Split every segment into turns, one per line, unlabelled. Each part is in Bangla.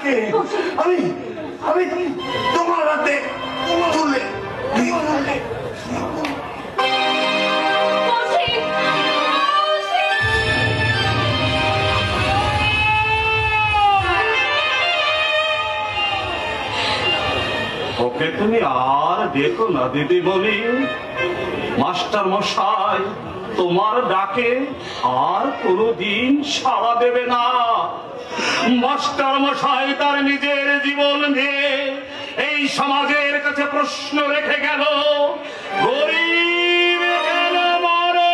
ডাকে আমি আমি তোমার হাতে তুলে
ওকে তুমি আর দেখো না দিদিমণি, মাস্টার মশাই তোমার ডাকে আর কোনদিন সাড়া দেবে না। মাস্টার মশাই তার নিজের জীবন দিয়ে এই সমাজের কাছে প্রশ্ন রেখে গেল, গরিব কেন মরে?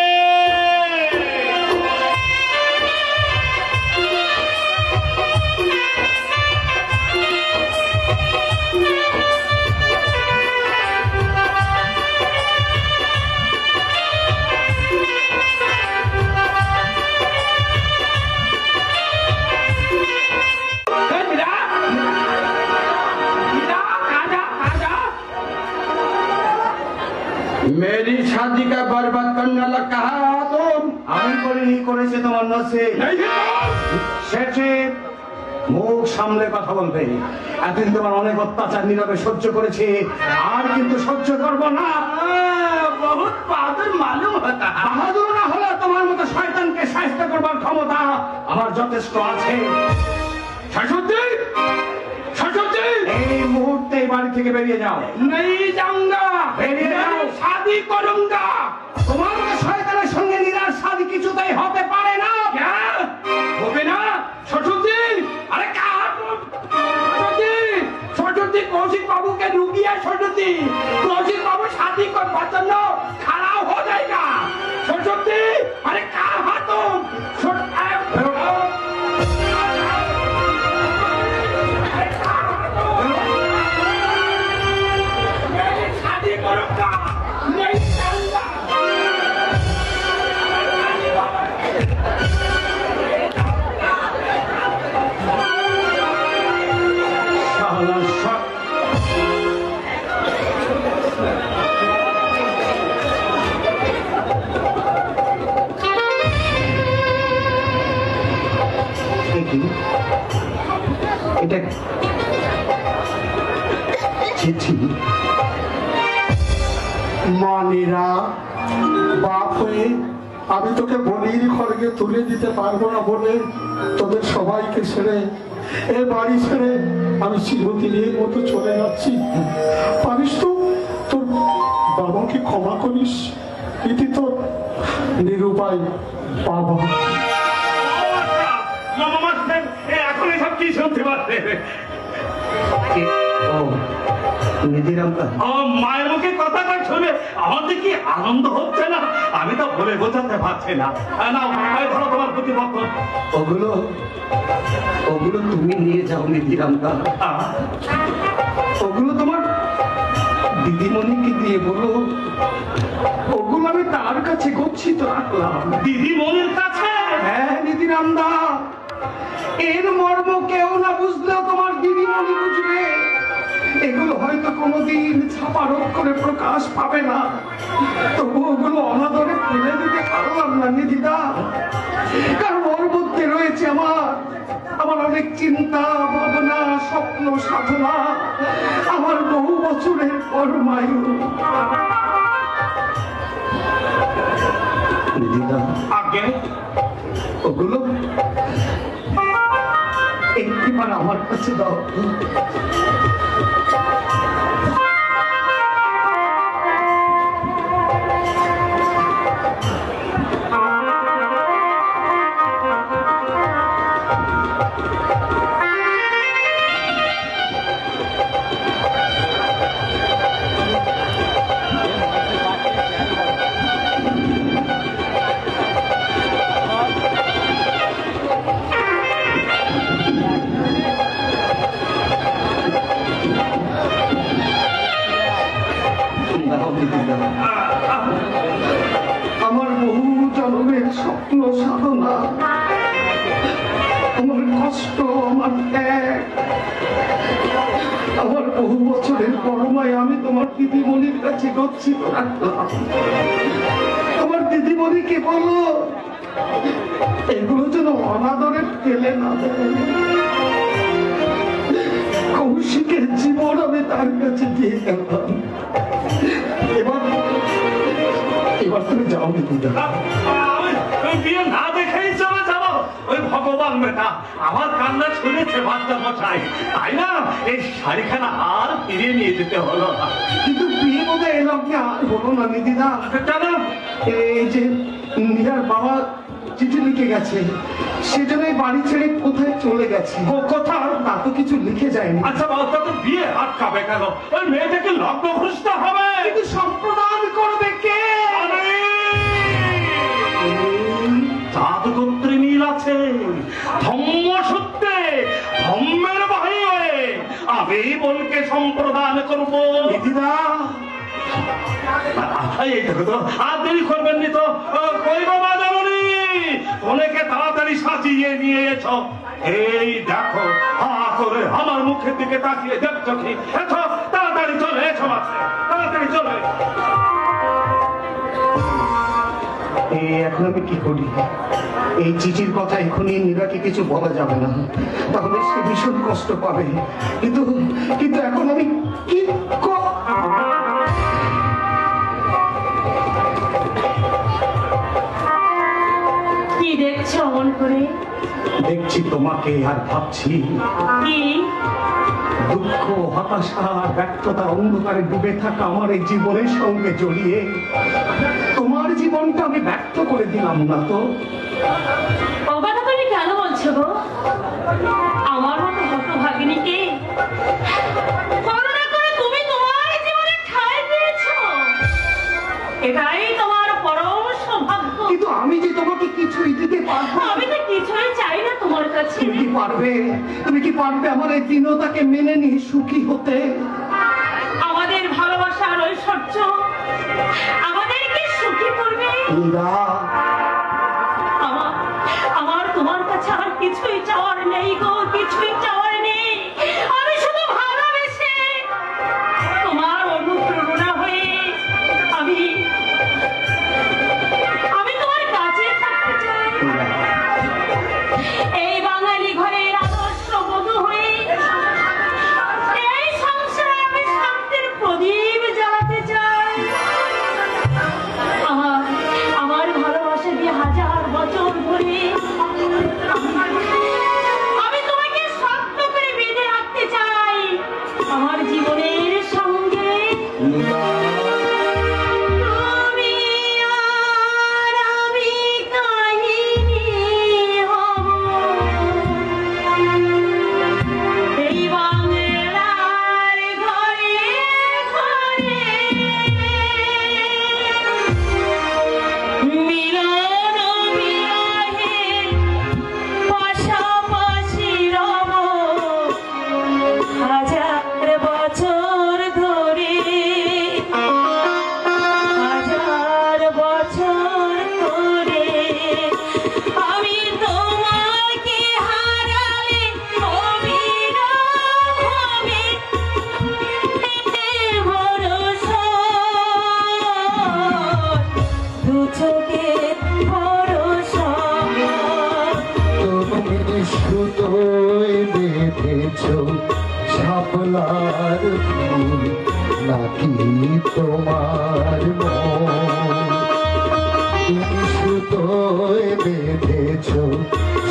मेरी शादी का बर्बाद करने लगा कहा तुम?
আমি করিনি, করেছে তোমার নসিব। শেঠে মুখ সামলে কথা বলবে। এতদিন তোমার অনেক অত্যাচার নীরবে সহ্য করেছি, আর কিন্তু সহ্য করব না।
बहुत बहादुर मालूम होता है।
বাহাদুর না হলে তোমার মতো শয়তানকে শায়েস্তা করবার ক্ষমতা আমার যথেষ্ট আছে।
শাশুড়ি, শাশুড়ি,
এই মুহূর্তে বাড়ি থেকে বেরিয়ে যাও।
नहीं जाऊंगा,
বেরিয়ে যাও।
शादी करूंगा।
তোমার মতো শয়তানের সঙ্গে নীরার শাদী কিছুতেই হতে পারে না।
क्या होबे ना? শাশুড়ি, अरे कहा तुम? শাশুড়ি, শাশুড়ি कौशिक बाबू के रुकिए। शाশুড়ি, कौशिक बाबू शादी को पसंद खड़ा हो जाएगा। शाশুড়ি, अरे कहा तुम? शादी करूंगा, नहीं जाऊंगा।
এটা চিঠি।
মানিরা, বাপ হয়ে আমি তোকে বলির খড়গে তুলে দিতে পারবো না বলে তোদের সবাইকে ছেড়ে এ বাড়ি ছেড়ে আমি চিরদিনের মতো চলে যাচ্ছি। পারিস তো তোর বাবাকে ক্ষমা করিস। ইতি তোর নিরুপায় বাবা।
এখন এসব কি শুনতে পাচ্ছে? মায়ের মুখে কথাটা শুনে আমাদের কি আনন্দ হচ্ছে না? আমি তো বলে বোঝাতে পারছি না। নাও, ধরো তোমার প্রতিপক্ষ।
ওগুলো ওগুলো তুমি নিয়ে যাও নিধিরামদা। ওগুলো তোমার দিদিমণিকে দিয়ে বলো, ওগুলো আমি তার কাছে গচ্ছিত রাখলাম।
দিদিমণির কাছে?
হ্যাঁ নিধিরামদা, এর মর্ম কেউ না বুঝলেও তোমার দিদিমণি বুঝবে। এগুলো হয়তো কোনোদিন ছাপার অক্ষরে প্রকাশ পাবে না, তবু ওগুলো অনাদরে ফেলে দিতে পারলাম না নিধিদা। কারণ ওর মধ্যে রয়েছে আমার অনেক চিন্তা ভাবনা, স্বপ্ন সাধনা, আমার বহু বছরের পরমায়ু। নিধিদা,
আগে
ওগুলো একটিবার আমার কাছে দাও। আমার বহু জন্মের স্বপ্ন সাধনা, আমার কষ্ট, আমার ত্যাগ, আমার বহু বছরের পরমায় আমি তোমার দিদিমণির কাছে গচ্ছিত রাখলাম। তোমার দিদিমণিকে বলো এগুলো যেন অনাদরে ফেলে না দেয়। কৌশিকের জীবন আমি তার কাছে দিয়ে গেলাম। এবার তুমি যাও দিদা।
বিয়ে না দেখেই চলে যাবো? ওই ভগবান বেটা আমার কান্না শুনেছে বাচ্চা মশাই, তাই না এই শাড়িখানা আর ফিরিয়ে নিয়ে যেতে হলো না।
কিন্তু বিয়ে বোধহয় এলাম কি আর হলো না দিদা।
কেন?
এই যে নীরার বাবা চিঠি লিখে গেছে, সেজন্যই বাড়ি ছেড়ে কোথায় চলে গেছে।
কোথাও
তা তো কিছু লিখে যায়নি।
আচ্ছা বাবা, তো বিয়ে আটকাবে কেন? ওই মেয়েটাকে লগ্নভ্রষ্ট হবে।
কিন্তু সম্প্রদান করবে কে?
জাদুগোত্রে মিল আছে, ধম্ম সত্যে ধম্মের ভাই হয়ে আমি বলকে সম্প্রদান করবো।
দিদা
এই দেখো তো, আর দেরি করবেন নি তো। কই বাবা জানি অনেকে তাড়াতাড়ি সাজিয়ে নিয়ে এসো। এই দেখো হা করে আমার মুখের দিকে তাকিয়ে দেখছো কি? এসো তাড়াতাড়ি চলে এসো, তাড়াতাড়ি চলে।
এখন আমি কি করি? এই চিঠির কথা এখনই নীরাকে কিছু বলা যাবে না, তাহলে সে ভীষণ কষ্ট পাবে। কিন্তু কিন্তু এখন আমি কি
কি দেখছো অমন করে?
দেখছি তোমাকে আর ভাবছি
কি
দুঃখ, হতাশা, ব্যর্থতা, অন্ধকারে ডুবে থাকা আমার এই জীবনের সঙ্গে জড়িয়ে তোমার জীবনটা আমি ব্যর্থ করে দিলাম না তো?
অবাধা তুমি কেন বলছো গো? আমার মতো হতভাগিনীকে করুণা করে তুমি তোমার জীবনে ঠাঁই দিয়েছো, এটাই তোমার পরম সৌভাগ্য।
কিন্তু আমি যে তোমাকে কিছুই দিতে পারবো?
আমি তো কিছুই চাই না তোমার কাছে।
তুমি কি পারবে? তুমি কি পারবে আমার এই দীনতাকে মেনে নিয়ে সুখী হতে?
আমাদের ভালোবাসার ঐশ্বর্য আমাদেরকে সুখী করবে। আমার তোমার কাছে আর কিছুই চাওয়ার নেই গো, কিছুই চাওয়ার নেই। আমি শুধু ভালোবেসে তোমার অনুপ্রেরণা হয়ে আমি তোমার কাছে থাকতে চাই। এই বাঙালি ঘরের আদর্শ বধূ হয়ে এই সংসারে আমি শান্তির প্রদীপ জ্বালাতে চাই। আমার ভালোবাসা দিয়ে হাজার বছর ধরে আমি তোমাকে শক্ত করে বেঁধে রাখতে চাই আমার জীবনের সঙ্গে। তুমি আর আমি কাহিনী হব এই বাংলার ঘরে ঘরে, মিলন বিরহে পাশাপাশি রব হাজার বছর ধরে, হাজার বছর ধরে। আমি তোমাকে হারালে অবিরাম হবে ভরসা, দু চোখের ভরসা।
তুমি সুতোয় বেঁধেছ শাপলার ফুল, নাকি তোমার মন? তুমি সুতোয় বেঁধেছ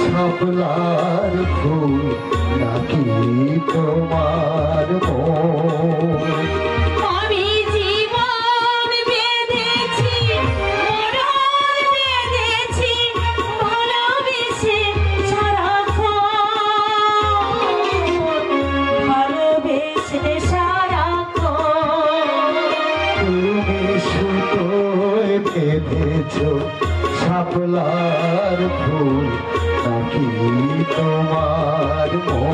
শাপলার ফুল, নাকি তোমার মন?
আমি জীবন বেঁধেছি, মরণ বেঁধেছি, ভালোবেসে সারাক্ষণ, ভালোবেসে সারাক্ষণ।
তুমি সুতোয় বেঁধেছ শাপলার ফুল, নাকি তোমার মন?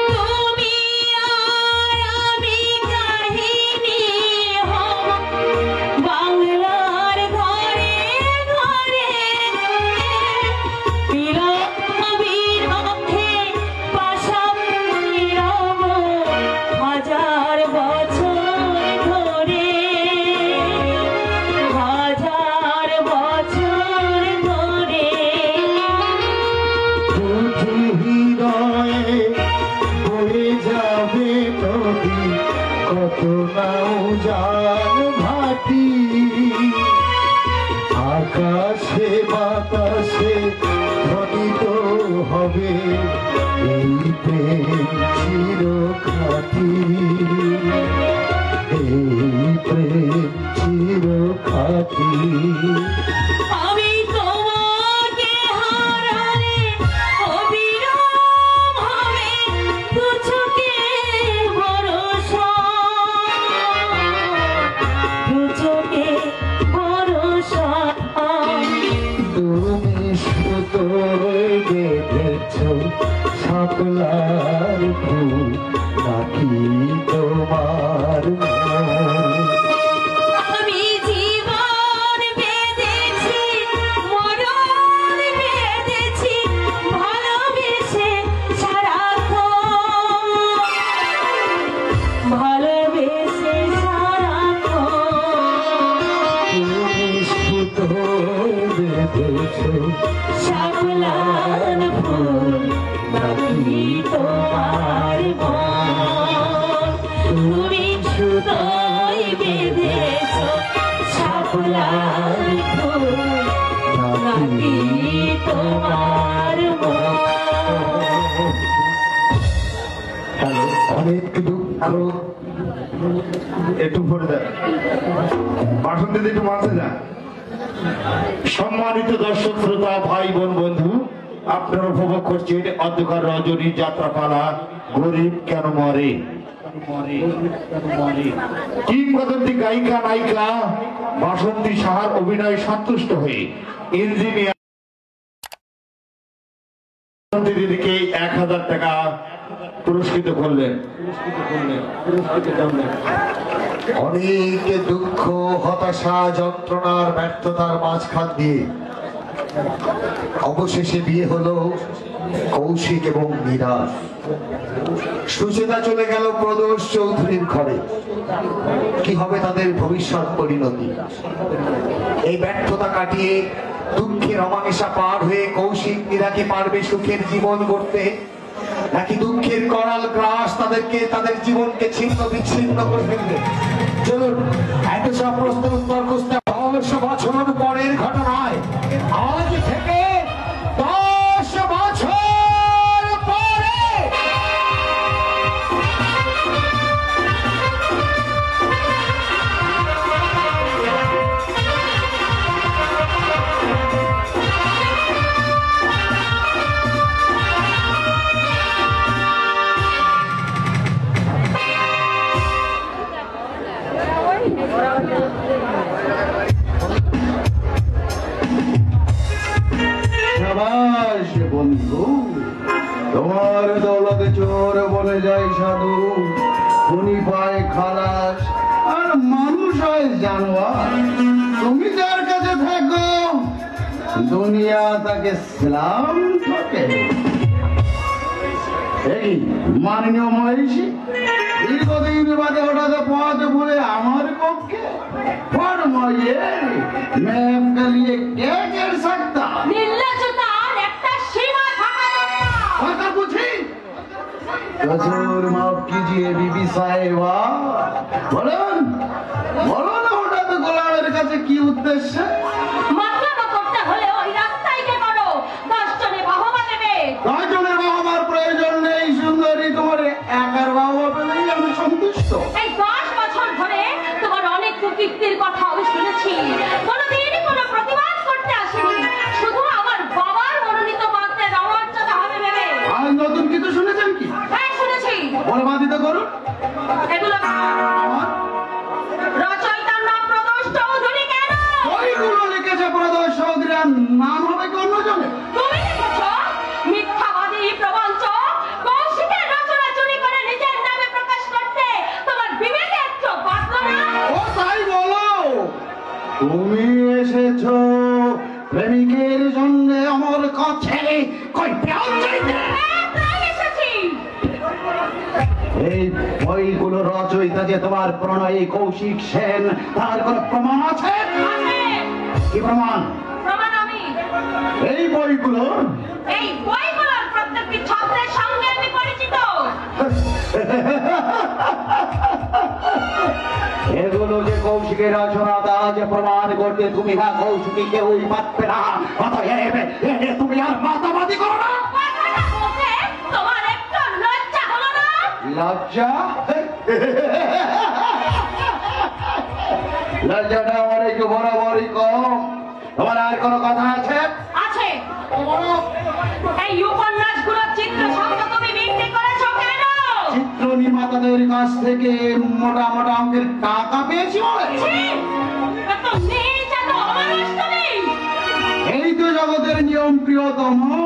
তুমি আর আমি
নাও জান ভাটি আকাশে বাতাসে ধ্বনিত হবে এই প্রেম চির খাটি এই প্রেম চির খাটি
আমি তোমাকে হারালে অবিরাম হবে দু চোখে ভরসা, দু চোখে ভরসা।
তুমি সুতো বেঁধেছ শাপলার ফুল নাকি তোমার মন?
আমি জীবন বেঁধেছি, মরণ বেঁধেছি, ভালোবেসে সারাক্ষণ, ভালোবেসে সারাক্ষণ।
তুমি সুতো বেঁধেছ
শাপলার ফুল নাকি তোমার মন? তুমি সুতোয় বেঁধেছ শাপলার ফুল নাকি তোমার মন?
হ্যালো, অনেক দুঃখ।
একটু ভরে দেন বাসন দিদি, একটু মাঝে যান।
সম্মানিত দর্শক শ্রোতা ভাই বোন বন্ধু, আপনারা উপভোগ করছেন অন্ধকার রজনী যাত্রাপালা গরিব কেন মরে। কিংবদন্তি গায়িকা নায়িকা বাসন্তী সাহার অভিনয় সন্তুষ্ট হয়ে ইঞ্জিনিয়ার দিদিকে 1000 টাকা পুরস্কৃত করলেন।
অনেক দুঃখ, হতাশা, যন্ত্রণার, ব্যর্থতার মাঝখান দিয়ে অবশেষে বিয়ে হলো কৌশিক এবং মীরা। সুচেতা চলে গেল প্রদোষ চৌধুরীর ঘরে। কি হবে তাদের ভবিষ্যৎ পরিণতি? এই ব্যর্থতা কাটিয়ে দুঃখের অমানিসা পার হয়ে কৌশিক মীরাকে পারবে সুখের জীবন গড়তে, নাকি দুঃখের করাল গ্রাস তাদেরকে তাদের জীবনকে ছিন্ন বিচ্ছিন্ন করে ফেলবে? চলুন এত সব প্রশ্নের উত্তর খুঁজতে 100 বছর পরের ঘটনায়। আজ থেকে 10 বছর পরে
সাবাস বন্ধু, তোমার দৌলতে চোর বলে যায় সাধু, খুনি পায় খালাস, আর মানুষ হয় জানোয়ার। তুমি যার কাছে থাকো দুনিয়া তাকে সালাম ঠকে। এই মাননীয় মহিষী, দীর্ঘদিন বাদে হঠাৎ পথ ভুলে আমার পক্ষে ফরমাইয়ে मैं आपके लिए क्या कर सकता?
নির্লজ্জতার একটা সীমা থাকা দরকার।
কথা বুঝি? হুজুর মাফ कीजिए बीबी साहिबा, বলুন বলুন হঠাৎ গোলামের কাছে কি উদ্দেশ্য?
মাতলামো করতে হলে ওই রাস্তায় কে করো, 10 জনে বাহবা দেবে।
10 জনের বাহবার প্রয়োজন নেই সুন্দরী, তোমার একার বাহবা পেলেই আমি সন্তুষ্ট।
এই 10 বছর ধরে তোমার অনেক কুকীর্তির কথা আমি শুনেছি, কোনোদিন কোনো প্রতিবাদ করতে আসিনি, শুধু আমার বাবার মনোনীত পাত্রে রমণচটা হবে ভেবে।
আর নতুন কিছু শুনেছেন কি?
হ্যাঁ শুনেছি।
বলবাদিত করুন।
এগুলো
আমার
রচয়িতার নাম প্রদোষ চৌধুরী কেন?
ওইগুলো লিখেছে প্রদোষ চৌধুরী, আর নাম হবে কি অন্য জনে?
তুমি লিখেছ মিথ্যাবাদী প্রবঞ্চক কৌশিকের রচনা চুরি করে নিজের নামে প্রকাশ করতে তোমার বিবেকে একটু বাঁচল না?
ও তাই বলো, তুমি এসেছো প্রেমিকের জন্য আমার কাছে কই প্রেম চাইতে?
হ্যাঁ, তাই এসেছি।
এই বইগুলো রচয়িতা যে তোমার প্রণয়ী কৌশিক সেন, তার কোন প্রমাণ আছে?
আছে।
কি প্রমাণ?
প্রমাণ আমি।
এই বইগুলো
এই বইগুলোর প্রত্যেকটি ছত্রের সঙ্গে আমি পরিচিত।
বললো যে কৌশিকের রচনাটা যে প্রমাণ করতে তুমি হ্যাঁ কৌশিকী কেউই পারবে না, অতএব তুমি আর মাতামাতি করো না।
তোমার একটু লজ্জা হলো না?
লজ্জা? লজ্জাটা আমার একটু বরাবরই কম। তোমার আর কোনো কথা আছে?
আছে। এই উপন্যাসগুলো চিত্র সঙ্গে তুমি বিক্রি করেছো কেন?
চিত্র নির্মাতাদের কাছ থেকে মোটা মোটা অঙ্কের টাকা পেয়েছি বলে।
এত নীচ, এত অমানুষি।
এই তো জগতের নিয়ম প্রিয়তমা,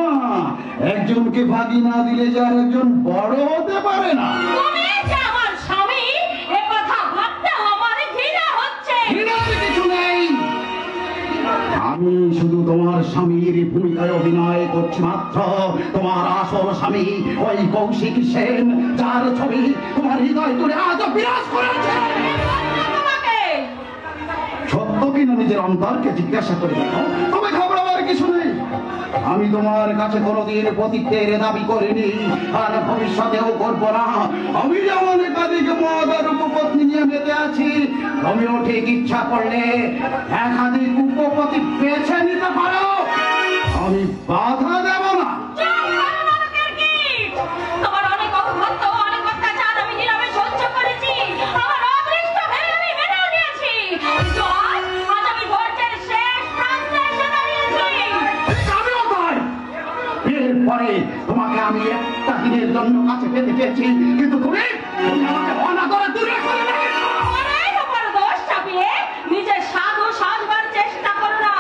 একজনকে ফাঁকি না দিলে যে আর একজন বড় হতে পারে না।
তুমি যে আমার স্বামী, এ কথা ভাবতেও আমার ঘৃণা হচ্ছে।
ঘৃণার কিছু নেই, আমি শুধু তোমার স্বামীর ভূমিকায় অভিনয় করছি মাত্র। তোমার আসল স্বামী ওই কৌশিক সেন, যার ছবি তোমার হৃদয় তুলে আজ বিরাজ করেছে। সত্য কিনা নিজের অন্তরকে জিজ্ঞাসা করে দেখো, তবে ঘাবড়াবার কিছু নেই। আমি তোমার কাছে কোনোদিন প্রতিজ্ঞের দাবি করিনি, আর ভবিষ্যতেও করবো না। আমি যেমন একাধিক মদ আর উপপত্নী নিয়ে মেতে আছি, তুমিও ঠিক ইচ্ছা করলে একাধিক উপপতি বেছে নিতে পারো, আমি বাধা দেব না।
তোমার অনেক অপবাদ, অনেক অত্যাচার আমি নীরবে সহ্য করেছি। আমার অদৃষ্ট ভেবে আমি মেনেও নিয়েছি। আজ আমি ধৈর্যের শেষ প্রান্তে এসে দাঁড়িয়েছি।
আমিও তাই। এরপরে তোমাকে আমি একটা দিনের জন্য কাছে পেতে চেয়েছি, কিন্তু তুমি আমাকে অনাদরে দূরে করে রেখেছো।
অনেক বড় দোষ চাপিয়ে নিজের সাধু সাজবার চেষ্টা করো না।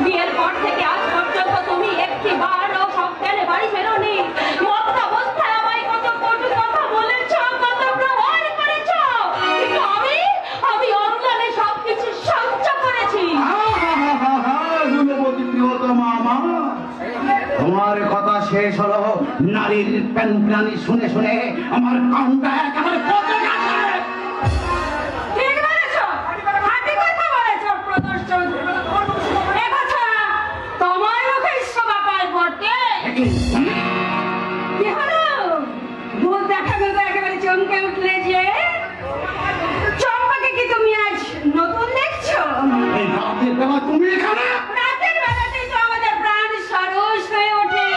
বিয়ের পর থেকে আজ পর্যন্ত তুমি একটিবারও সজ্ঞানে বাড়ি ফেরোনি। মত্ত অবস্থায় আমায় কত কটু কথা বলেছ, কত প্রহার করেছ, কিন্তু আমি অজ্ঞানে সবকিছু সহ্য করেছি।
গুণবতী প্রিয়তমা আমার, তোমার কথা শেষ হলো। নারীর প্যানপ্যানি শুনে শুনে আমার কানটা একেবারে পচে গেছে।
ঠিক বলেছ, হাঁটি কথা বলেছ প্রদর্শন। এ কথা তোমার মুখে শোভা পায় বটে। কি হলো? ভূত দেখা মতো একেবারে চমকে উঠলে যে। চম্পাকে কি তুমি আজ নতুন দেখছো?
এই রাতের বেলা তুমি এখানে?
রাতের বেলাতেই তো আমাদের প্রাণ সরস হয়ে ওঠে।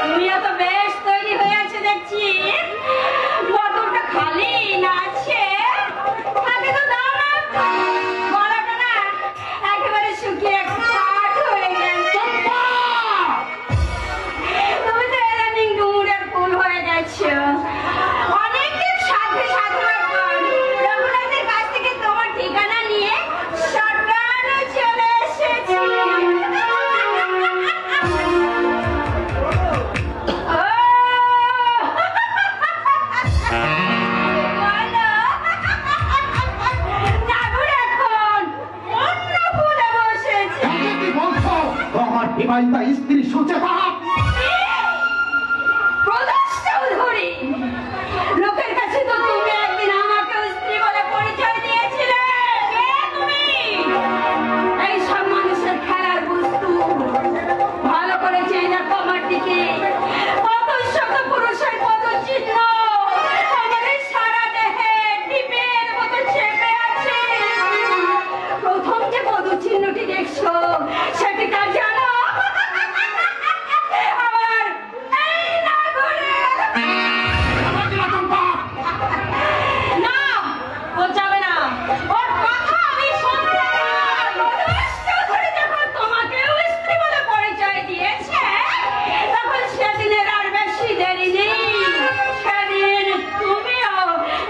তুমিও তো বেশ তৈরি হয়ে আছে দেখছি। বোতলটা খালি না আছে? হাতে তো দাও না। গলাটা না একেবারে শুকিয়ে কাঠ হয়ে গেছে। তুমি তো ইদানিং ডুমুরের ফুল হয়ে গেছো। অনেকদিন সাথে সাথে রঘুনাথের কাছ থেকে তোমার ঠিকানা নিয়ে সটানো চলে এসেছি।
কি বলছো? তোমার বিবাহিতা স্ত্রী সুচেতা
লোকের কাছে তো তুমি একদিন আমাকে স্ত্রী বলে পরিচয় দিয়েছিলে। কে তুমি? এই সব মানুষের খেলার বস্তু। ভালো করে চেয়ে না তোমার দিকে। কত শত পুরুষের পদচিহ্ন আমার এই সারা দেহে টিপের মতো চেপে আছে। প্রথম যে পদচিহ্নটি দেখছো সেটি কার জানো? আমার এই নাগরে। না, ও যাবে না। ওর কথা আমি শুনতে চাই। যথেষ্ট করে যখন তোমাকেও স্ত্রী বলে পরিচয় দিয়েছে, তখন সেদিনের আর বেশি দেরি নেই। সেদিন তুমিও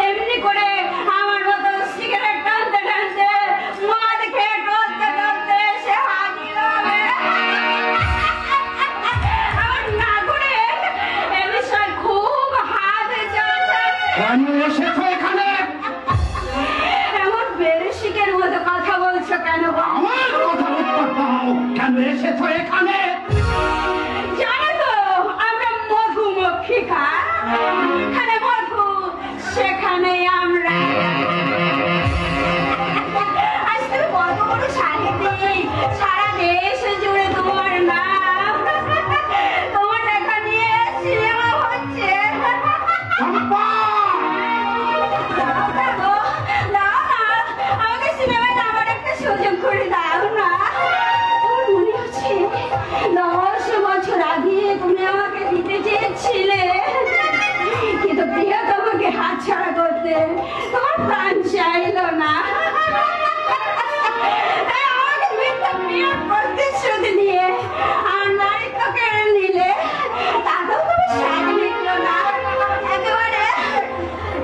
এমনি করে আমার মতো সিগারেট টানতে টানতে, মদ খেয়ে টলতে টলতে এসে হাজির হবে। আমার নাগরে এ বিষয়ে খুব হাত জ্বলছে।
কেন এসেছো এখানে?
এমন বেরসিকের মতো কথা বলছো কেন?
আমার কথা উত্তর দাও, কেন এসেছো এখানে?
জানো তো আমরা মধুমক্ষিকা, এখানে মধু সেখানে আমরা। আজ তুমি কত বড় সাহিত্যিক, সারা দেশ জুড়ে তোমার নাম। তোমার দেখা নিয়ে সিনেমা হচ্ছে।
চম্পা!
দাও না গো, দাও না। আর নারীত্বকে নিলে তাতেও তুমি স্বাদ মিটল না।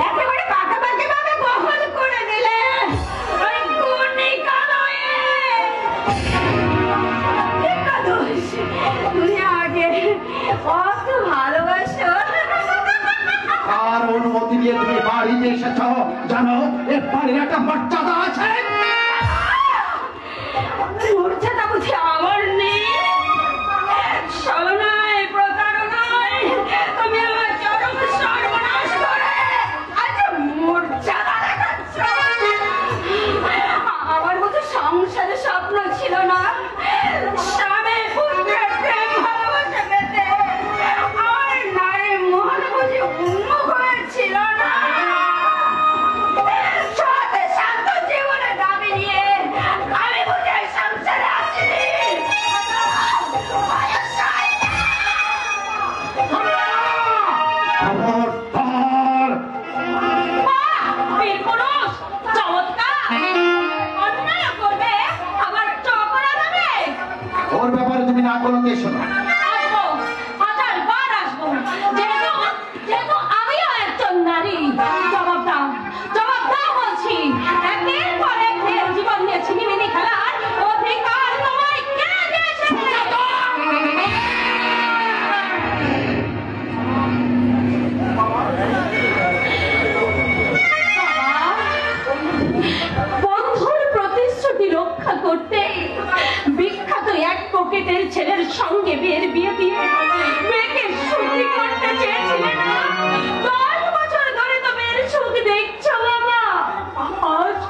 একেবারে পাকাপাকি ভাবে বহন করে দিলে ওই গুণী কালয়ে। তুমি আগে কত ভালোবাসো।
আর অনুমতি দিয়ে তুমি বাড়িতে এসেছ, জানো এ বাড়ির একটা মর্যাদা আছে।
মর্যাদা বুঝে আমার নেই? ছলনায় প্রতারণায় তুমি আমার চরম সর্বনাশ করে আজ মর্যাদা দেখাচ্ছ। আমার মতো সংসারে স্বপ্ন ছিল না, স্বামী পুত্রের প্রেম ভালোবাসা পেতে আমার নারী মন বুঝে উন্মুখ হয়েছিল না। সাথে শান্ত জীবনের দাবি নিয়ে আমি বুঝে সংসারে আসিনি।
খবরদার!
বীর পুরুষ, চমৎকার! অন্যায় করবে, আবার চকরা দেবে।
ওর ব্যাপারে তুমি না কোনো কেছো না।
আসবো, 1000 আসবো। যেহেতু আমিও একজন নারী। জবাব দাও বলছি। একের পর এক জীবন নিয়ে ছিনিমিনি খেলার অধিকার তোমায় কে দিয়েছে? বন্ধুর প্রতিশ্রুতি রক্ষা করতে বিখ্যাত এক পকেটের ছেলের সঙ্গে বিয়ে দিয়ে মেয়েকে সুখী করতে চেয়েছিলেন না? 10 বছর ধরে তো মেয়ের সুখ দেখছো বাবা। আজ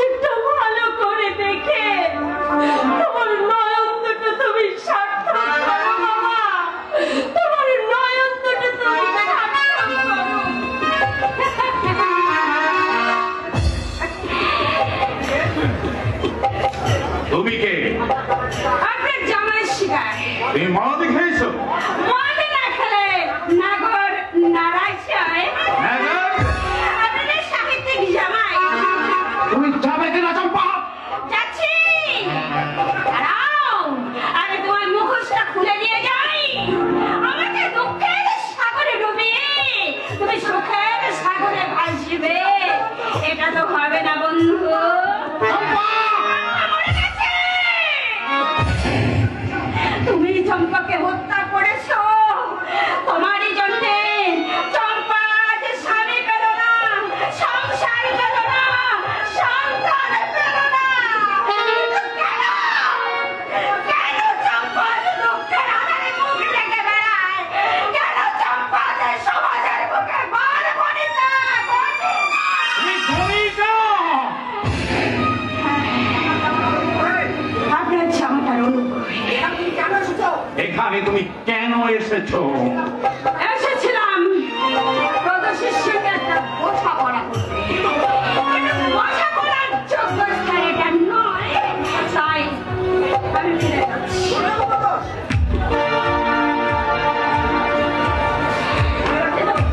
একটু ভালো করে দেখে তোমার নয়ন দুটো তুমি সার্থক করো বাবা। তোমার নয়ন দুটো তুমি সার্থক করো।
তুমি কে?
আপনার জামাই শিকার।
তুমি মদ খেয়েছো?
মদ না খেলে নাগর নারায় চায়।
নাগর?
আপনাদের সাহিত্যিক জামাই।
তুমি যাবে কিনা চম্পা?
যাচ্ছি। দাঁড়াও, আরে তোমার মুখোশটা খুলে নিয়ে যাই। আমাকে দুঃখের সাগরে ডুবিয়ে তুমি সুখের সাগরে ভাসবে, এটা তো হবে না বন্ধু। মরে গেছে। তুমি চম্পাকে হত্যা করেছো। তোমারই জন্যে চম্পা যে স্বামী পেল না, সংসার পেল না, সন্তান পেল না। কেন চম্পা দুঃখের আধারে মুখ ঢেকে বেড়ায়? কেন চম্পা যে সমাজের বুকে বার বনিতা?
তুমি গণিতা?
আপনার জামাটার অনুভব
এখানে তুমি কেন এসেছো?
এসেছিলাম প্রদর্শিষ্যকে একটা বোঝাপড়া করতে। কিন্তু বোঝাপড়ার যোগ্য স্থান এটা নয়, তাই আমি ফিরে যাচ্ছি।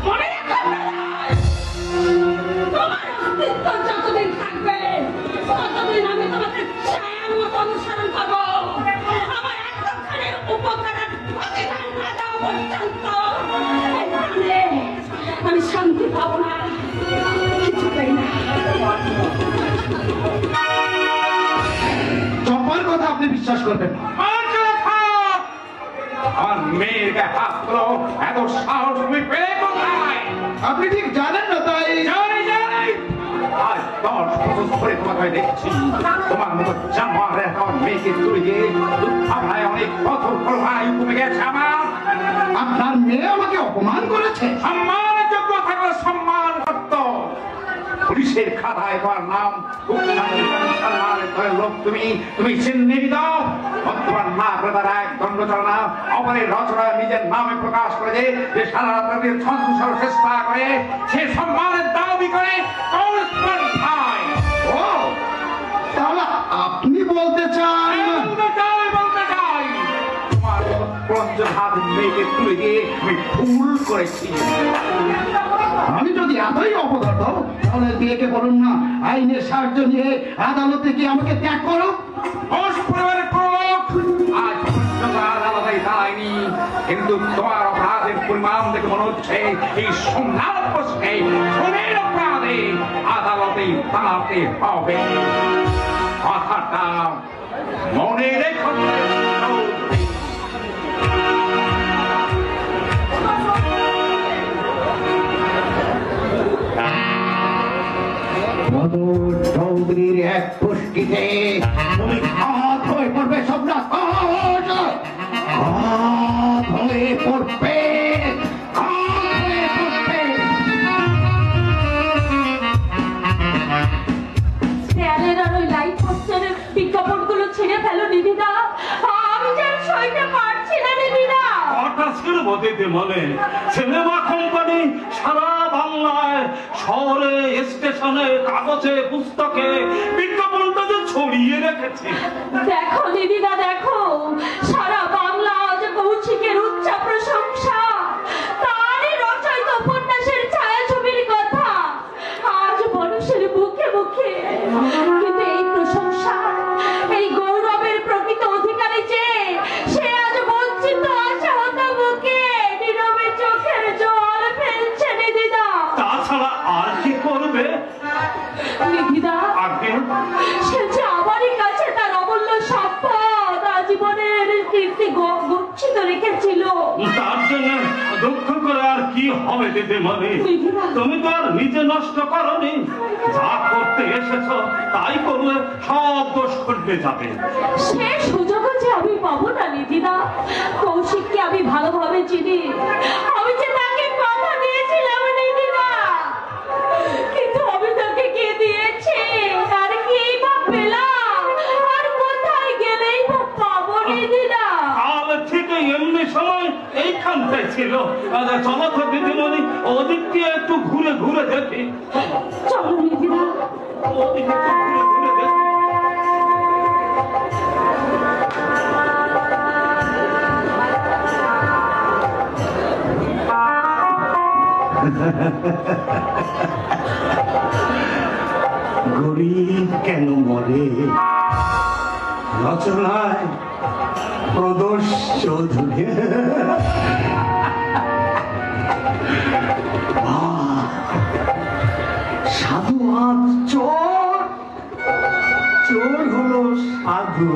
মনে রাখো, তোমার অস্তিত্ব যতদিন থাকবে ততদিন আমি তোমাকে ছায়ার মতো অনুসরণ করবো। আমার এতখানি উপকারের প্রতিদান না দেওয়া পর্যন্ত এই প্রাণে আমি শান্তি পাবো না, কিছুতেই না।
চম্পার কথা আপনি বিশ্বাস করবেন না।
আমার মেয়ের গায়ে হাত তোলো, এত সাহস তুমি পেলে কোথায়?
আপনি ঠিক জানেন না তাই।
জানি। আজ 10 বছর ধরে তোমাকে দেখছি। তোমার মতো জামার আমার মেয়েকে তুলে দিয়ে দুঃখায় অনেক বছর প্রভায় কমে গেছে আমার।
আপনার মেয়ে আমাকে অপমান করেছে।
সম্মানের যোগ্য থাকলে সম্মান করত। পুলিশের খাতায় তোমার নাম লোক তুমি চিহ্নিত দাও। বর্তমান না করে তারা এক দণ্ড চালনা অপরের রচনা নিজের নামে প্রকাশ করে যে সারা রাতের ছন্দসর চেষ্টা করে সে সম্মানের দাবি করে
ও তাহলে আপনি বলতে চান?
বলতে চাই তোমার পঞ্চহাত মেয়েকে তুলে দিয়ে আমি ভুল করেছি।
আমি যদি এতই অপদার্থ তাহলে বিয়েকে বলুন না আইনের সাহায্য নিয়ে আদালতে কি আমাকে ত্যাগ করো।
পরিবারের প্রলোক আজ
চালায়নি, কিন্তু তোমার অপরাধের পরিমাণ দেখে মনে হচ্ছে এই সোমনাথ বোসকে খুনের অপরাধে আদালতে দাঁড়াতে হবে। কথাটা মনে রেখো।
চৌধুরীর এক পুষ্টিতে তুমি ঘাত হয়ে পড়বে, সোমনাথ ঘাত হয়ে পড়বে,
বিজ্ঞাপনগুলো ছেড়ে ফেলো নিধিদা, আমি যেন সইতে পারছি না নিধিদা।
কথা ছেড়ে দিতে মনে সিনেমা কোম্পানি সারা বাংলায় শহরে স্টেশনে কাগজে পুস্তকে বিজ্ঞাপনটা যে ছড়িয়ে রেখেছে।
দেখো নিধিদা দেখো, সারা বাংলা আজ কৌশিকের উচ্চ প্রশংসা, তারই রচয়িত উপন্যাসের ছায়াছবির কথা আজ মানুষের মুখে মুখে। কিন্তু এই প্রশংসা, এই গৌরবের প্রকৃত অধিকারী যে, সে আজ বঞ্চিত আছে হতবুকে, নীরবে চোখের জল ফেলছে নিধিদা।
তাছাড়া আর কি করবে
নিধিদা?
আগে
সে যে আমারই কাছে তার অমূল্য সম্পদ আজীবনের কীর্তি গচ্ছিত রেখেছিল।
তার জন্য দুঃখ করে আর কি হবে দিদিমণি? তুমি তো আর নিজে নষ্ট করনি, যা করতে এসেছো তাই করলে সব দোষ করতে যাবে।
সে সুযোগ যে আমি পাবো না নিধিদা। কৌশিককে আমি ভালোভাবে চিনি, আমি যে তাকে কথা দিয়েছিলাম নিধিদা, কিন্তু আমি তাকে কে দিয়েছি আর কি বা পেলাম, আর কোথায় গেলেই বা পাবো নিধিদা?
কাল থেকে এমনি সময় এইখানটায় ছিল। চলো তো দিদিমণি, ওদিক দিয়ে একটু ঘুরে ঘুরে দেখি।
চলো নিধিদা।
ওদিকে একটু ঘুরে ঘুরে দেখি।
গরিব কেন মরে? রচনায় প্রদোষ চৌধুরী। সাধু আজ চোর, চোর হলো সাধু।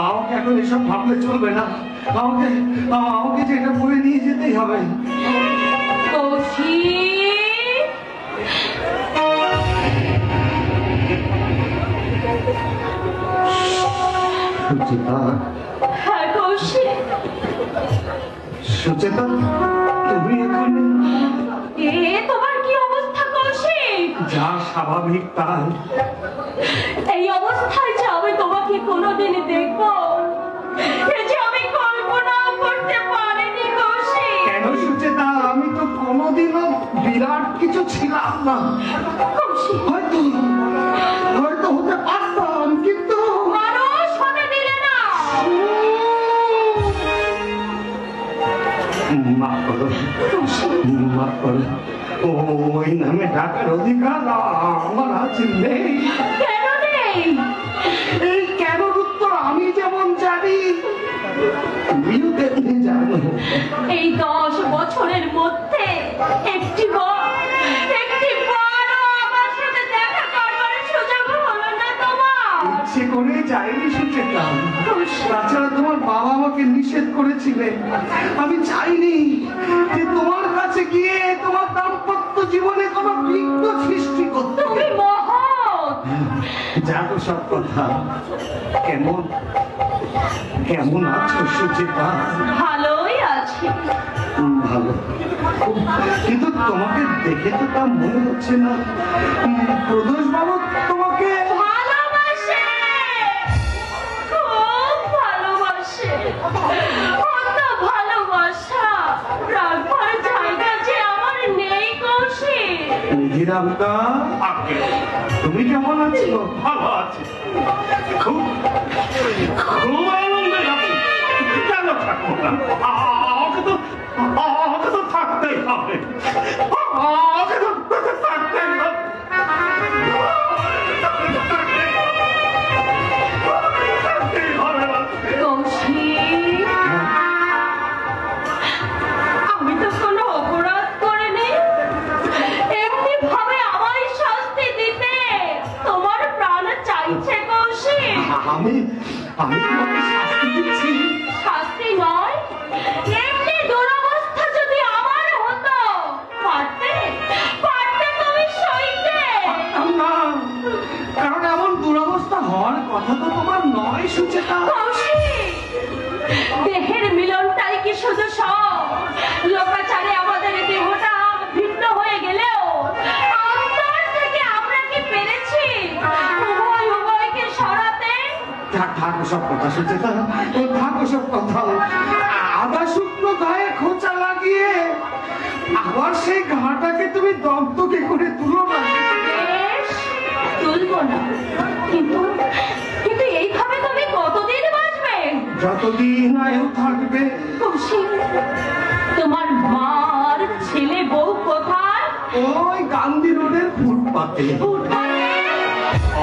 আমাকে এখন এসব ভাবলে চলবে না, আমাকে আমাকে যে এটা বলে নিয়ে যেতেই হবে। সুচেতা,
হ্যাঁ কৌশিক।
সুচেতা, তুমি এখানে?
তোমার কি অবস্থা কৌশিক?
যা স্বাভাবিক তাই।
এই অবস্থায় যে আমি তোমাকে কোনোদিন দেখবো, যে আমি কল্পনাও করতে পারিনি কৌশিক।
কেন সুচেতা? আমি তো কোনোদিনও বিরাট কিছু ছিলাম না।
কৌশিক,
হয়তো হয়তো হতে পারতাম, কিন্তু
মানুষ হতে দিলে না।
মাফ করো, মাফ করো। ওই নামে ডাকার অধিকার আমার আছে নেই।
কেন নেই?
এই কেনর উত্তর আমি যেমন জানি, তুমিও তেমনি জানো।
এই 10 বছরের মধ্যে একটি বারও আমার সাথে দেখা করবার সুযোগ হলো না তোমার।
ইচ্ছে করে যাইনি সুচেতা। তাছাড়া তোমার বাবা আমাকে নিষেধ করেছিলেন। আমি চাইনি যে তোমার কাছে গিয়ে তোমার দাম্পত্য জীবনে কোনো বিঘ্ন সৃষ্টি করতে।
তুমি মহৎ।
জানো সব কথা। কেমন কেমন আছো সুচেতা?
ভালোই আছি।
ভালো, কিন্তু তোমাকে দেখে তো তা মনে হচ্ছে না। প্রদোষ বাবু তোমাকে
ভালোবাসে, খুব ভালোবাসে। অত ভালোবাসা রাখবার জায়গা যে আমার নেই কৌশিক।
নিধিরামদা, তুমি কেমন আছো?
ভালো আছে, খুব খুব আনন্দে আছি। কেন থাকবো না? আমাকে তো
আমি তোমাকে শাস্তি দিচ্ছি।
শাস্তি নয়, এমনি দুরবস্থা যদি আমার হতো, পারতে তুমি সইতে?
না, কারণ এমন দুরবস্থা হওয়ার কথা তো তোমার নয় সুচেতা।
দেহের মিলনটাই কি শুধু সব? লোকাচারে আমাদের দেহটা ভিন্ন হয়ে গেলেও অন্তর থেকে আমরা কি পেরেছি উভয়কে সরাতে?
থাক সব কথা সুচেতা, থাক সব কথা। আদা শুকনো গায়ে খোঁচা লাগিয়ে আবার সেই ঘাটাকে তুমি দগ্ধকে করে তুলো না।
বেশ, তুলবো না, কিন্তু এইভাবে তুমি কতদিন বাঁচবে?
যতদিন আয়ু থাকবে।
তোমার মার ছেলে বউ কোথায়?
ওই গান্ধী রোডের ফুটপাতে।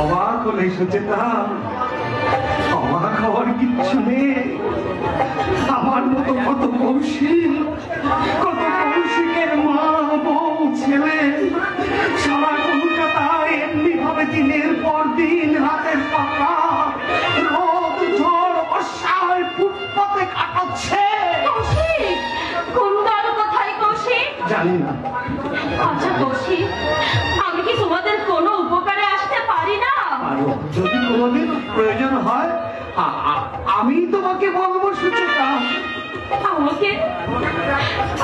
অবাক হলে সুচেতা, অবাক হওয়ার কিচ্ছু নেই। আমার মতো কত কৌশিকের মা বউ ছেলে সারা কলকাতায় এমনি ভাবে দিনের পর দিন রাতের পাকা রোদ ঝড় বর্ষায় ফুটপাতে কাটাচ্ছে।
কুন্দল কোথায় কৌশিক?
জানি না।
আচ্ছা কৌশিক, আমি কি তোমাদের কোনো উপকারে আসতে পারি না?
আরো যদি কোনোদিন প্রয়োজন হয় আমি তোমাকে বলবো সুচেতা।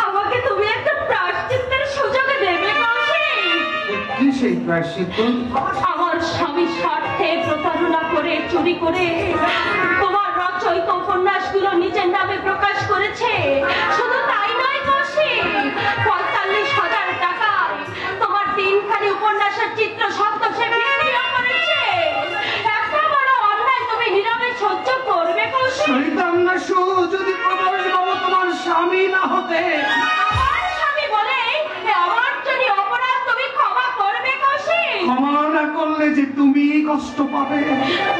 আমাকে তুমি একটা প্রায়শ্চিত্তের সুযোগ দেবে কৌশিক?
কি সেই প্রায়শ্চিত্ত?
আমার স্বামীর স্বার্থে প্রতারণা করে, চুরি করে তোমার রচয়িত উপন্যাসগুলো নিজের নামে প্রকাশ করেছে। শুধু তাই নয় কৌশিক, ৪৫,০০০ টাকায় তোমার ৩খানি উপন্যাসের চিত্র শব্দ সে বিক্রিও করেছে। একটা বড় অন্যায় তুমি নীরবে সহ্য করবে কৌশিক?
সইতাম না সু, যদি প্রকাশ বাবু তোমার স্বামী না হতে।
আমার স্বামী বলে আমার যদি অপরাধ তুমি ক্ষমা করবে কৌশিক?
ক্ষমা না করলে যে তুমি কষ্ট পাবে।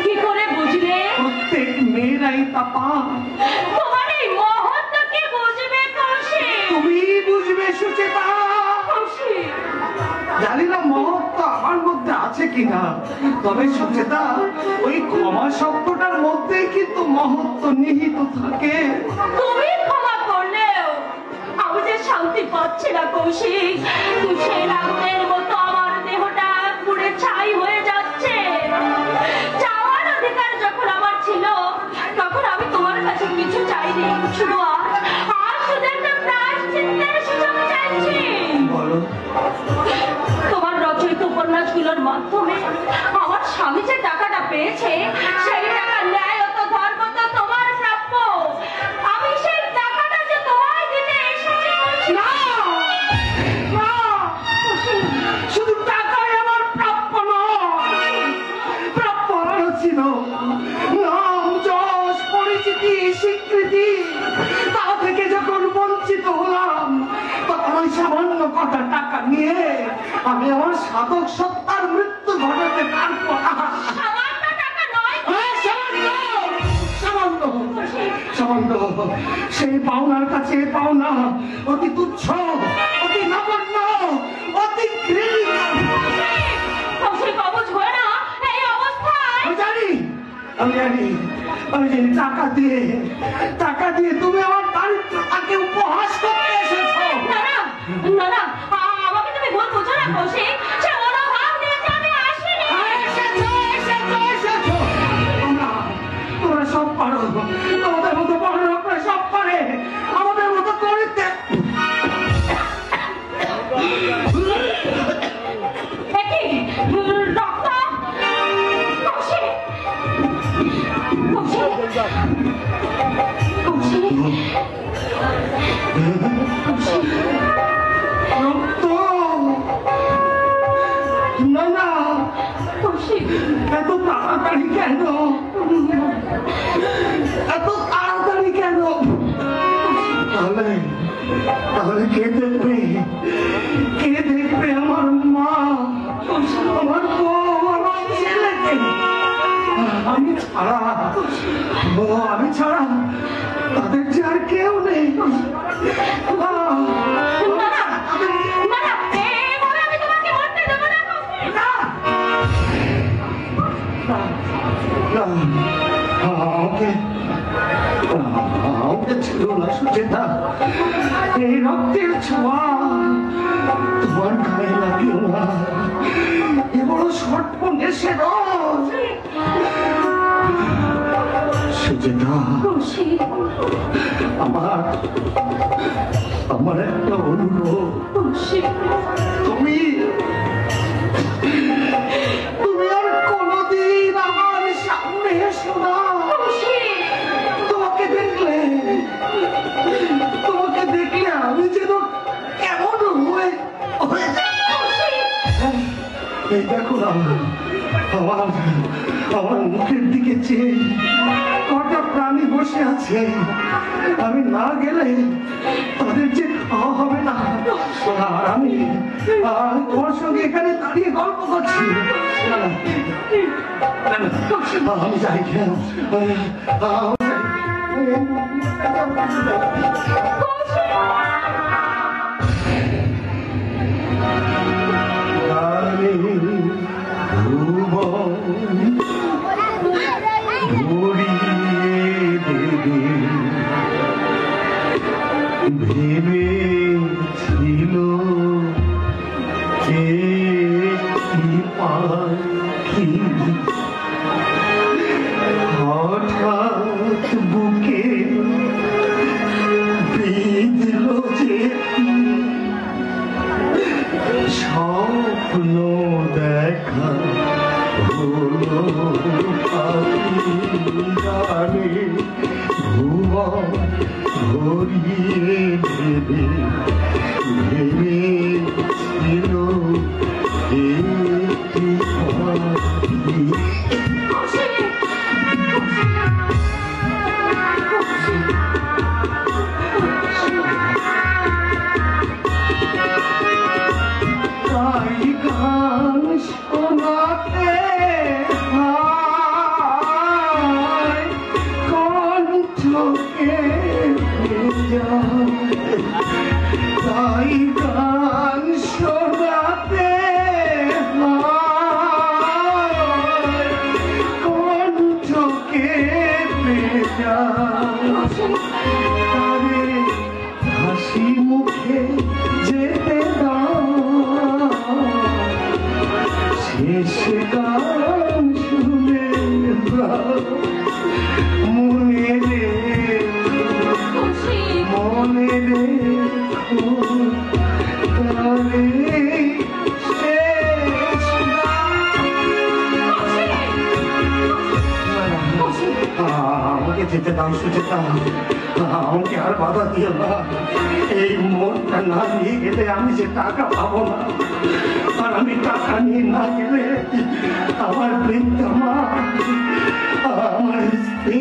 কি করে বুঝলে?
প্রত্যেক মেয়েরাই তা পায়।
তোমার এই মহত্ব কি বুঝবে কৌশিক?
তুমি বুঝবে সুচেতা।
কৌশিক,
জানি না মহত্ব আমার মধ্যে আছে কিনা, তবে সুচেতা ওই ক্ষমা শব্দটার মধ্যেই কিন্তু মহত্ব নিহিত থাকে।
তুমি ক্ষমা করলেও আমি যে শান্তি পাচ্ছি না কৌশিক। তুষের আগুনের মতো আমার দেহটা পুড়ে ছাই হয়ে যাচ্ছে। চাওয়ার অধিকার যখন আমার ছিল তখন আমি তোমার কাছে কিছু চাইনি, শুধু আজ শুধু একটা প্রায়শ্চিত্তের সুযোগ চাইছি।
বলো।
তোমার রচয়িত উপন্যাসগুলোর মাধ্যমে আমার স্বামী যে টাকাটা পেয়েছে সেই টাকা ন্যায়ত ধর্মত তোমার প্রাপ্য। আমি সেই টাকাটা যে তোমায় দিতে এসেছি।
না, না, শুধু টাকাই আমার প্রাপ্য নয়, প্রাপ্য আরো ছিল নাম, যশ, পরিচিতি, স্বীকৃতি। তা থেকে যখন বঞ্চিত হলাম তখন ওই সামান্য কটা টাকা নিয়ে আমি আমার সাধক সত্তার মৃত্যু ঘটাতে পারবো না।
সামান্য টাকা নয়,
সামান্য সেই পাওনার কাছে পাওনা অতি তুচ্ছ, অতি নগণ্য, অতি ঘৃণিত।
কৌশিক অবুঝ হয়ে না এই অবস্থায়।
আমি জানি টাকা দিয়ে তুমি আমার দারিদ্রতাকে উপহাস করতে এসেছো।
না না, আমাকে তুমি ভুল বুঝো না কৌশিক। সে মনোভাব নিয়ে যে আমি আসিনি।
এসেছো। তোমরা সব পারো, তোমাদের মতো বড় লোকরা সব পারে, আমাদের মতো করতে।
রক্ত কৌশিক,
রক্ত? না না, এত তাড়াতাড়ি কেন? এত তাড়াতাড়ি কেন? তাহলে কে দেখবে? কে দেখবে আমার মা, আমার বউ, আমার ছেলেকে? আমি ছাড়া তাদের যে আর কেউ নেই। ছিল না সুচেতা, এই রক্তের ছোঁয়া তোমার গায়ে লাগলো না। এ বড় সর্বনেশে রোজ। সুচেতা, আমার একটা অনুরোধ, তুমি আর কোনদিন আমার সামনে এসো না। তোমাকে দেখলে আমি যেন কেমন হয়ে যাই। এই দেখো না, আমার মুখের দিকে চেয়ে কটা প্রাণী বসে আছে। আমি না গেলে তাদের যে খাওয়া হবে না। আর আমি তোমার সঙ্গে এখানে দাঁড়িয়ে গল্প করছি। আমি যাই ভেবেছিল কে কি পাখি হঠাৎ বুকে বিঁধল যে স্বপ্ন দেখা হলো পাখি গানে ভুবন ভরিয়ে ভেবেছিল একটি পাখি। তাই গান শোনাতে কণ্ঠকে তাই গান শোনাতে কণ্ঠকে তারে হাসি মুখে যেতে শেষ গান শুনে মনে রেখো তারে শেষ আমাকে যেতে দাও সুচেতা, আমাকে আর বাধা দিও না। এই মনটা না নিয়ে গেলে আমি যে টাকা পাবো না, আর আমি টাকা নিয়ে না গেলে আমার বৃদ্ধা মা, আমার স্ত্রী,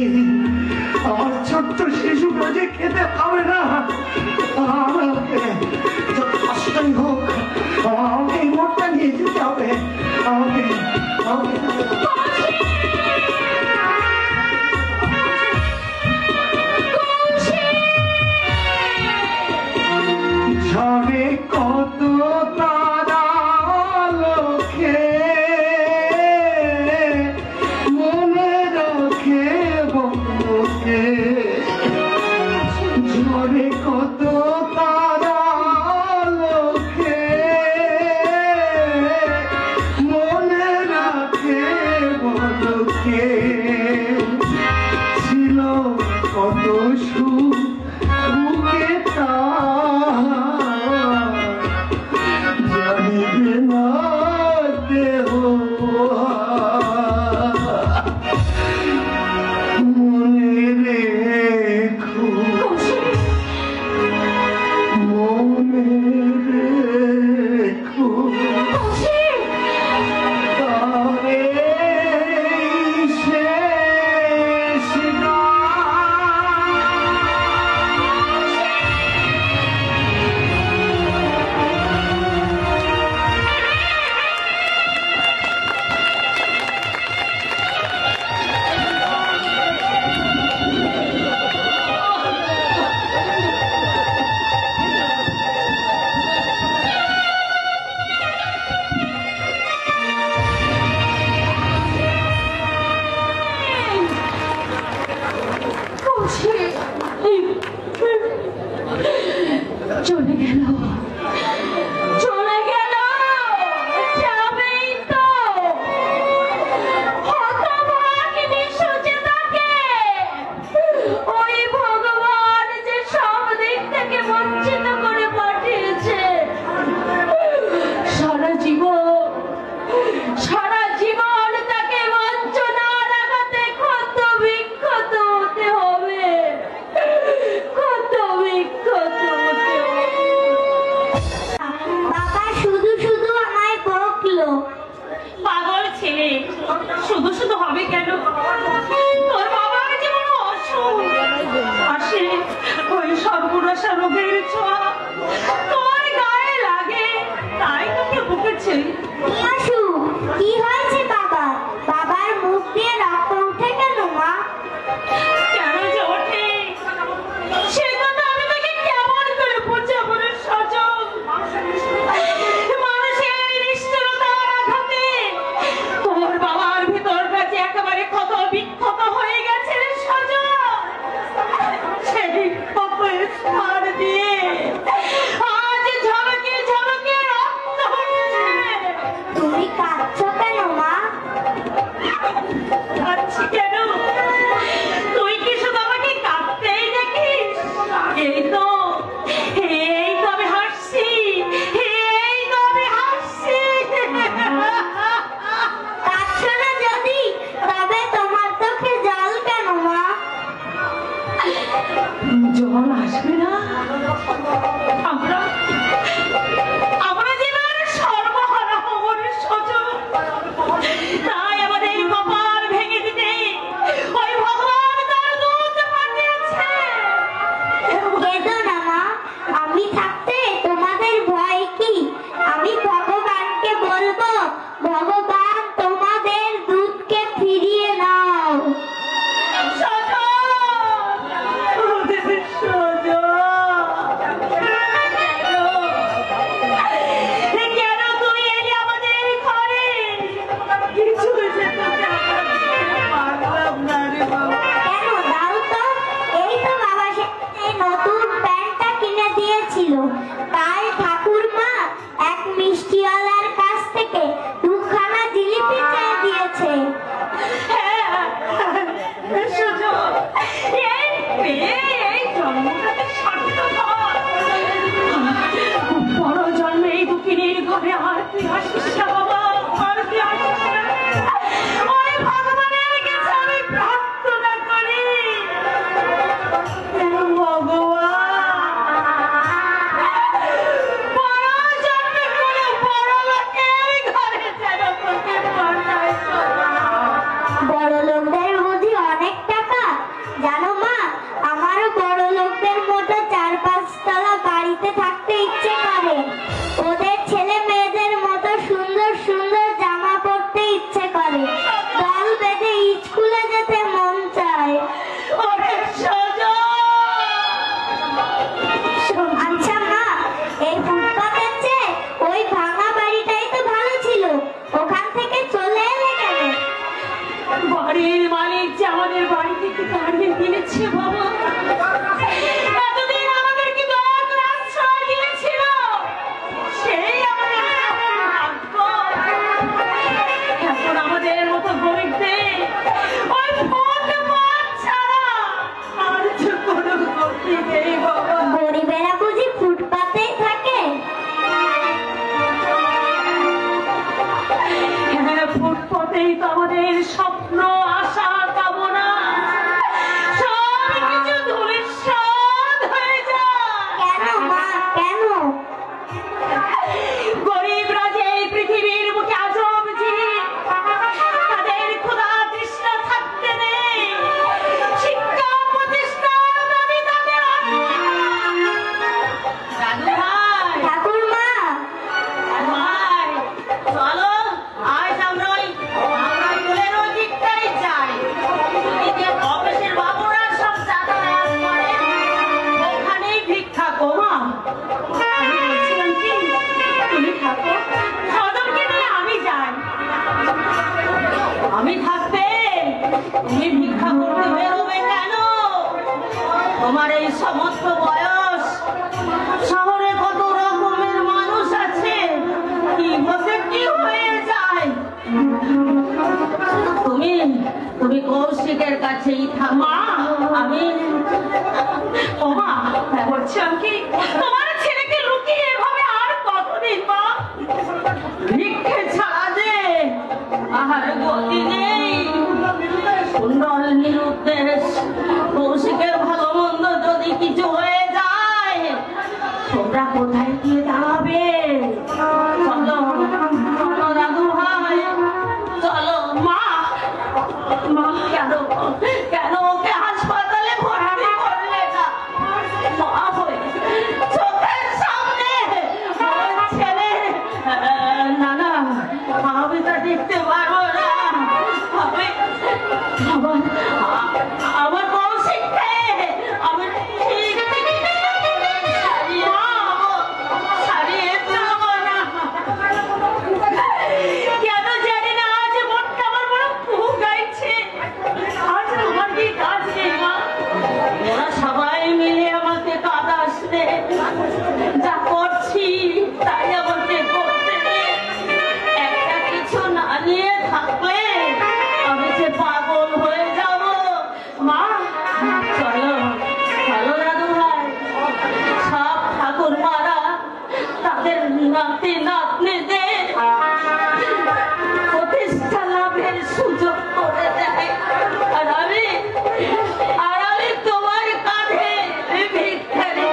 আমার ছোট্ট শিশুরা যে খেতে পাবে না। আমাকে যত কষ্টই হোক আমাকে এই মনটা নিয়ে যেতে হবে। আমাকে ঝড়ে কত তারা লোকে মনে রাখে বন্ধুকে। ঝড়ে কত তারা লোকে মনে রাখে বন্ধুকে। ছিল কত সুখ বুকে
চলে গেল, যাবেই তো। হতভাগিনী সুচেতাকে ওই ভগবান যে সব দিক থেকে বঞ্চিত করে পাঠিয়েছে। সারা জীবন তাকে বঞ্চনার আঘাতে ক্ষত বিক্ষত হতে হবে, ক্ষত বিক্ষত হতে হবে।
বাবা শুধু শুধু আমায় বকলো।
পাগল ছেলে, শুধু শুধু হবে কেন? তোর বাবার যেমন অসুখ আসে, ওই সর্বনাশা রোগের ছোঁয়া তোর গায়ে লাগে, তাই তোকে বকেছে।
কি হয়েছে বাবা? বাবার মুখ দিয়ে রক্ত উঠে কেন মা?
কেন যে ওঠে সে কথা আমি তোকে কেমন করে বোঝাবো রে সজল? মানুষের নিষ্ঠুরতার আঘাতে তোর বাবার ভিতরটা যে একেবারে ক্ষত বিক্ষত হয়ে গেছে রে সজল। সেই ক্ষতের সার দিয়ে আজ ঝলকে ঝলকে রক্ত হচ্ছে।
তুমি কাঁদছো কেন মা?
কাঁদছি কেন? তুই কি শুধু আমাকে কাঁদতেই দেখিস? এই তো আমি হাসছি, এই তো আমি হাসছি।
কাঁদছো না যদি, তবে তোমার চোখে জল কেন মা?
জল আসবে না? আমরা যেবার সর্বহারা হব রে সজল। তাই আমাদের কপাল ভেঙে দিতে ওই ভগবান তার দূত পাঠিয়েছে।
কেঁদো না মা, আমি থাকতে তোমাদের ভয় কি? আমি ভগবানকে বলবো, ভগবান তোমাদের দুধকে ফিরিয়ে নাও।
কেন তুই এলি আমাদের ঘরে? কিছু পারলাম না রে বাবা।
কেন দাও তো? এই তো বাবা এই নতুন প্যান্টটা কিনে দিয়েছিল। কাল ঠাকুরমা এক মিষ্টিওয়ালার কাছ থেকে 2খানা জিলিপি চেয়ে দিয়েছে।
বড় জন্মে এই দুঃখিনীর ঘরে আর তুই আসিস না বাবা, আর তুই আসিস না। ওই ভগবানের কাছে আমি প্রার্থনা করি, ভগবান বড় জন্মে কোনো বড় লোকের ঘরে যেন তোকে পাঠায়।
বড় লোকদের বুঝি অনেক টাকা? জানো মা, আমারও বড় লোকদের মতো 4-5 তলা বাড়িতে থাকতে ইচ্ছে করে। ওদের ছেলে মেয়েদের মতো সুন্দর সুন্দর জামা পরতে ইচ্ছে করে। দল বেঁধে স্কুলে যেতে মন চায়।
ওরে সজল!
আচ্ছা মা, এই ফুটপাতের চেয়ে ওই ভাঙা বাড়িটাই তো ভালো ছিল। ওখান থেকে চলে এলে কেন?
বাড়ির মালিক যে আমাদের বাড়ি থেকে তাড়িয়ে দিয়েছে বাবা। এতদিন আমাদেরকে দয়ার আশ্রয় দিয়েছিল, সেই আমাদের ভাগ্য। এখন আমাদের মতো গরিবদের ওই ফুটপাত ছাড়া আর যে কোনো গতি নেই বাবা।
গরিবেরা বুঝি ফুটপাতেই থাকে?
হ্যাঁ, ফুটপাতেই তো আমাদের স্বপ্ন, আশা, কামনা সব কিছু ধূলিসাৎ হয়ে যায়।
কেন মা, কেন?
গরিবরা যে এই পৃথিবীর বুকে আজব জীব, তাদের ক্ষুধা তৃষ্ণা থাকতে নেই। শিক্ষা প্রতিষ্ঠার দাবি তাদের দাদু ভাই,
ঠাকুরমা,
ভাই চলো আজ আমরা ওই কুলের ওই দিকটাই যাই। এদিকে অফিসের বাবুরা সব যাতায়াত করে, ওখানেই ভিক্ষা কমা। আমি বলছিলাম কি, তুমি থাকো, সদরকে নিয়ে আমি যাই। আমি থাকতে তুমি ভিক্ষা করতে বেরোবে কেন? তোমার এই সমস্ত বয়স শহরে কত নাতি নাতনিদের প্রতিষ্ঠা লাভের সুযোগ করে দেয়। আর আমি তোমার কাঁধে ভিক্ষারি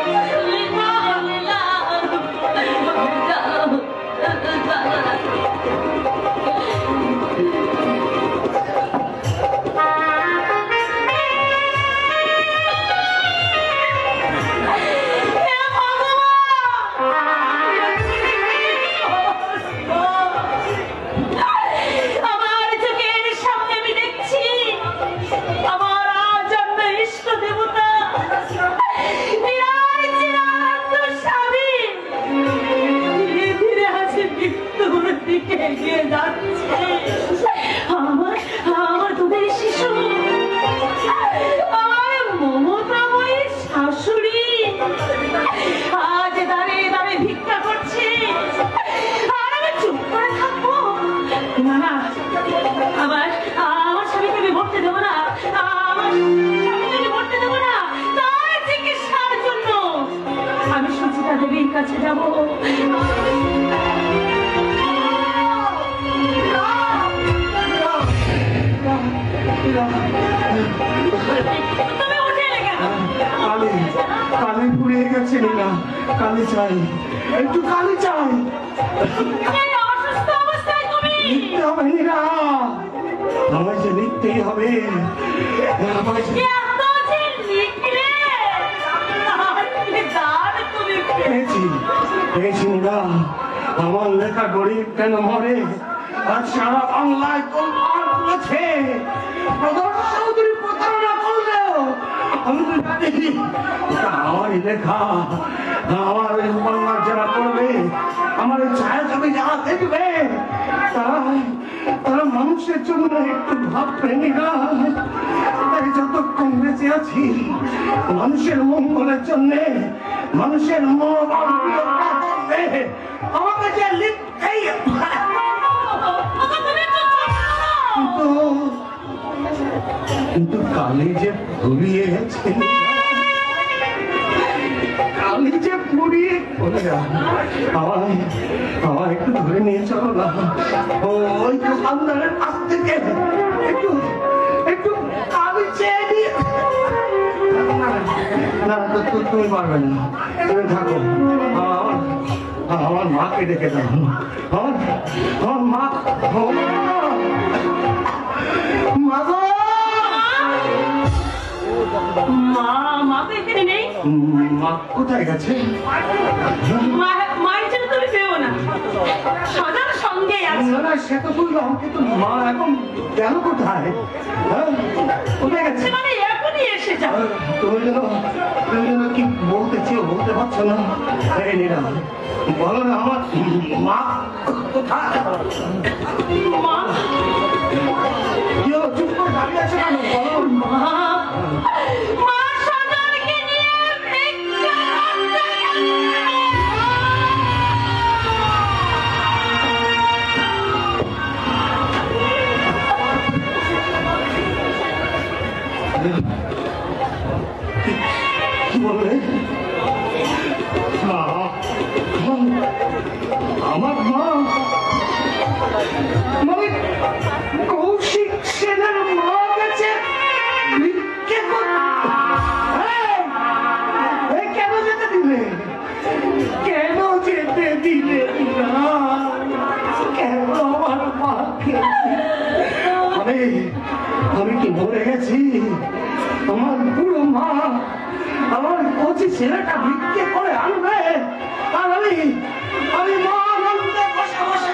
দেবীর কাছে যাবো।
কালি পুড়িয়ে গেছে না, কালি চাই, একটু কালি চাই।
অসুস্থ অবস্থায় তুমি
হবে না, আমায় যে লিখতেই হবে। পেয়েছি না, আমার লেখা গরিব কেন মরে আর সারা বাংলায় তোলপাড় তুলেছে। চৌধুরী প্রতারণা করলেও আমি তো জানি আমারই লেখা। আমার উপন্যাস যারা পড়বে, আমার ছায়াছবি যারা দেখবে, তারা মানুষের জন্য একটু ভাববেনি না। তাই যতক্ষণ বেঁচে আছি মানুষের মঙ্গলের জন্য, মানুষের মনোবল আমাকে যে লিখতেই কিন্তু কালি যে ফুরিয়েছে, কালি যে ফুরিয়ে আমার একটু ধরে নিয়ে চলো না, ওই দোকানদারের কাছ থেকে একটু একটু কালি চেয়ে নিয়ে। না তুমি পারবে না, তুমি থাকো। আমার মাকে ডেকে দাও, আমার মা। মা কোথায় গেছে?
মায়ের জন্য তুমি পেও না, সদার সঙ্গে আছে।
সে তো বুঝলাম, কিন্তু মা এখন গেল কোথায়? কোথায় গেছে?
মানে এখনই এসে যাও।
তুমি যেন কি বলতে চেয়েও বলতে পারছো না। বলো না আমার মা কোথায়?
মা
চুপ করে দাঁড়িয়ে আছে কেন? বলো।
মা সদারকে নিয়ে
কি বললে? আমার মা মানে কৌশিক সেনের মা গেছে ভিক্ষে করতে। কেন যেতে দিলে? কেন যেতে দিলে না? কেন আমার মাকে? আমি কি মরে গেছি? আমার বুড়ো মা আমার কচি ছেলেটা ভিক্ষে করে আনবে, আর আমি মা আনন্দে বসে বসে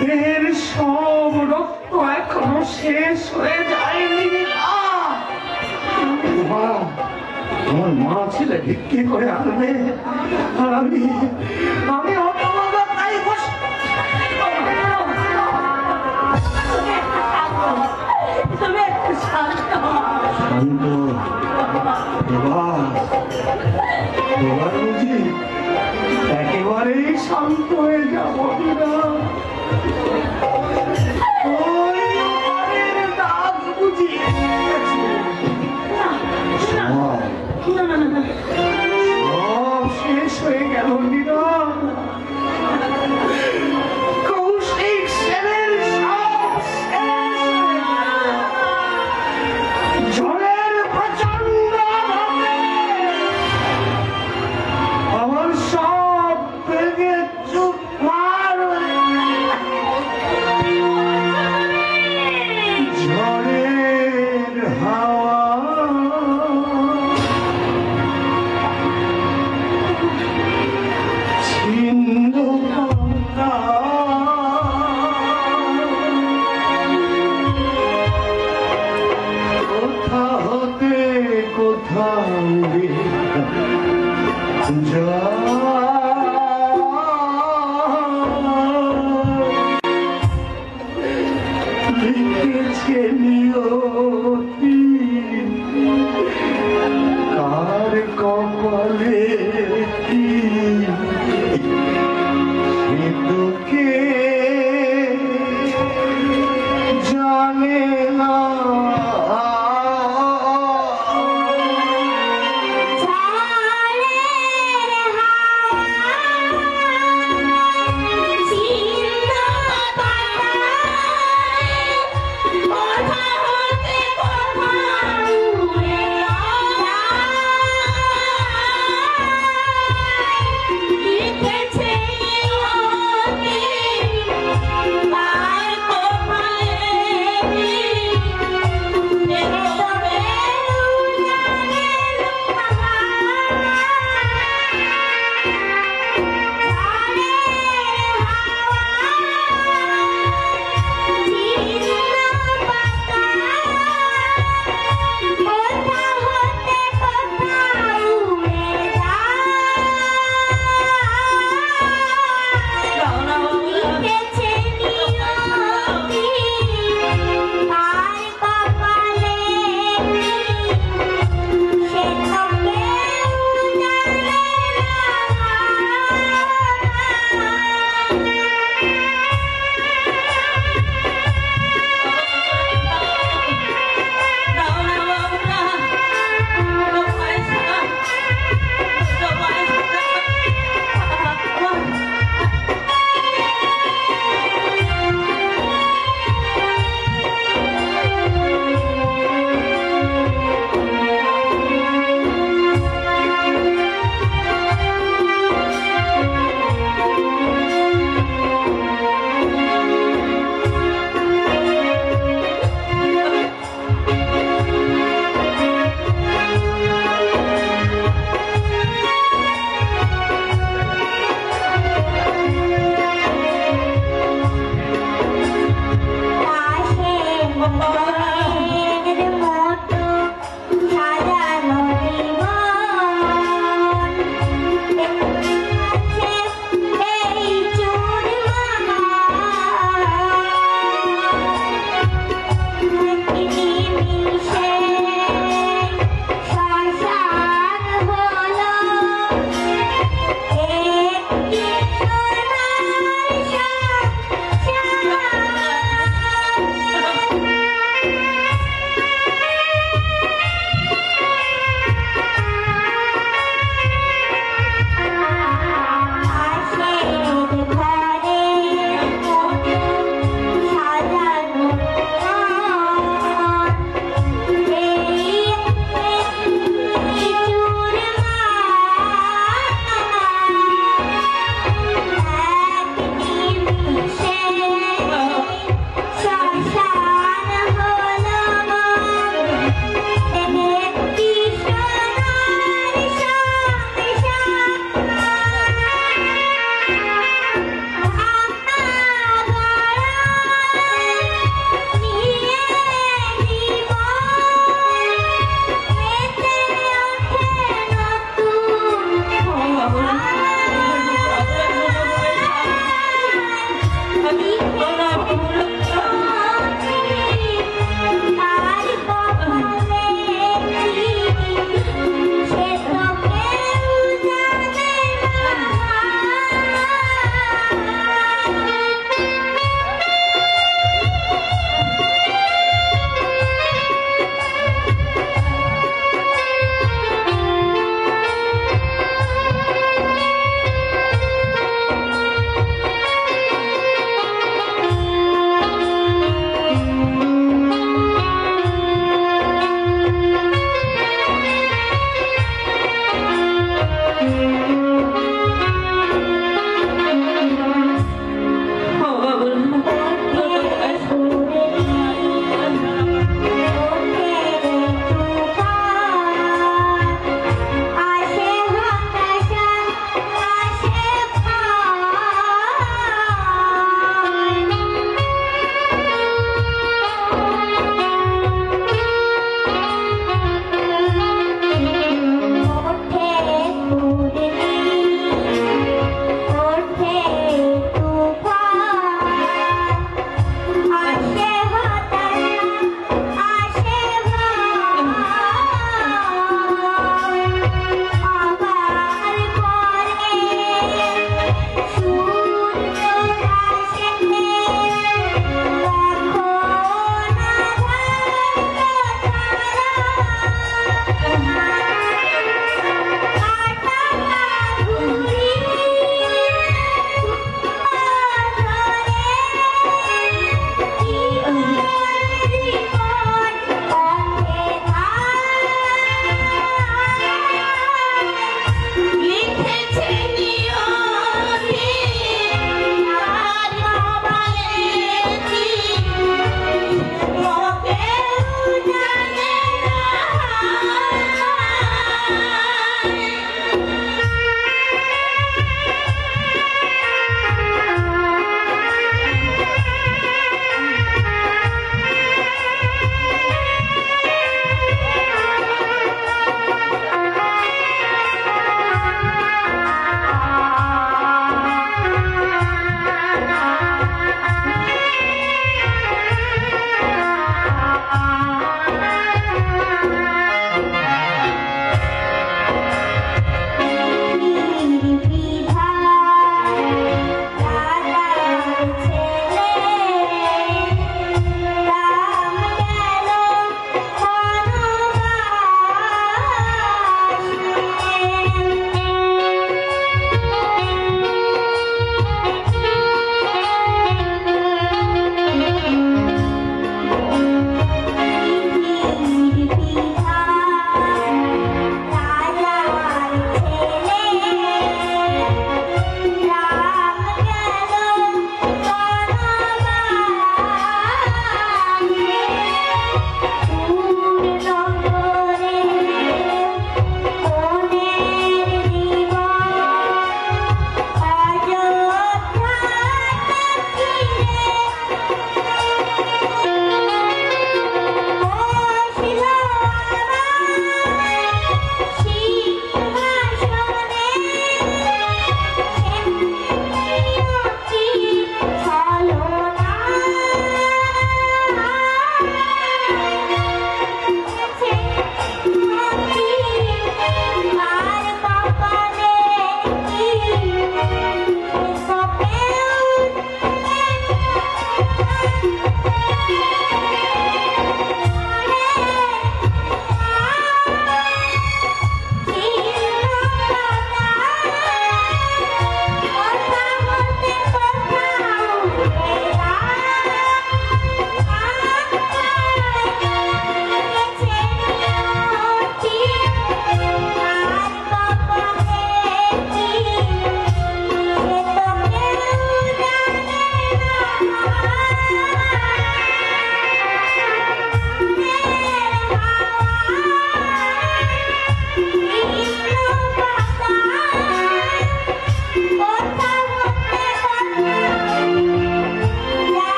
দেহের সব রক্ত এখনো শেষ হয়ে যায়নি। আমার মা ছেলে ভিক্ষে করে আনবে, আর আমি তাই বসে। শান্ত এবার বুঝি একেবারে শান্ত হয়ে যাবো না। ওই ওপারের ডাক বুঝি সব শেষ হয়ে গেল নীরব। কৌশিক সেনের সব শেষ হয়ে গেল। ঝড়ের প্রচন্ড আঘাতে আমার সব ভেঙে চুরমার হয়ে গেল। ঝড়ের হাওয়া ছিন্ন পাতা কোথা হতে কোথাও লিখেছে নিয়তি কার কপালে কি সে তো কে জানে না।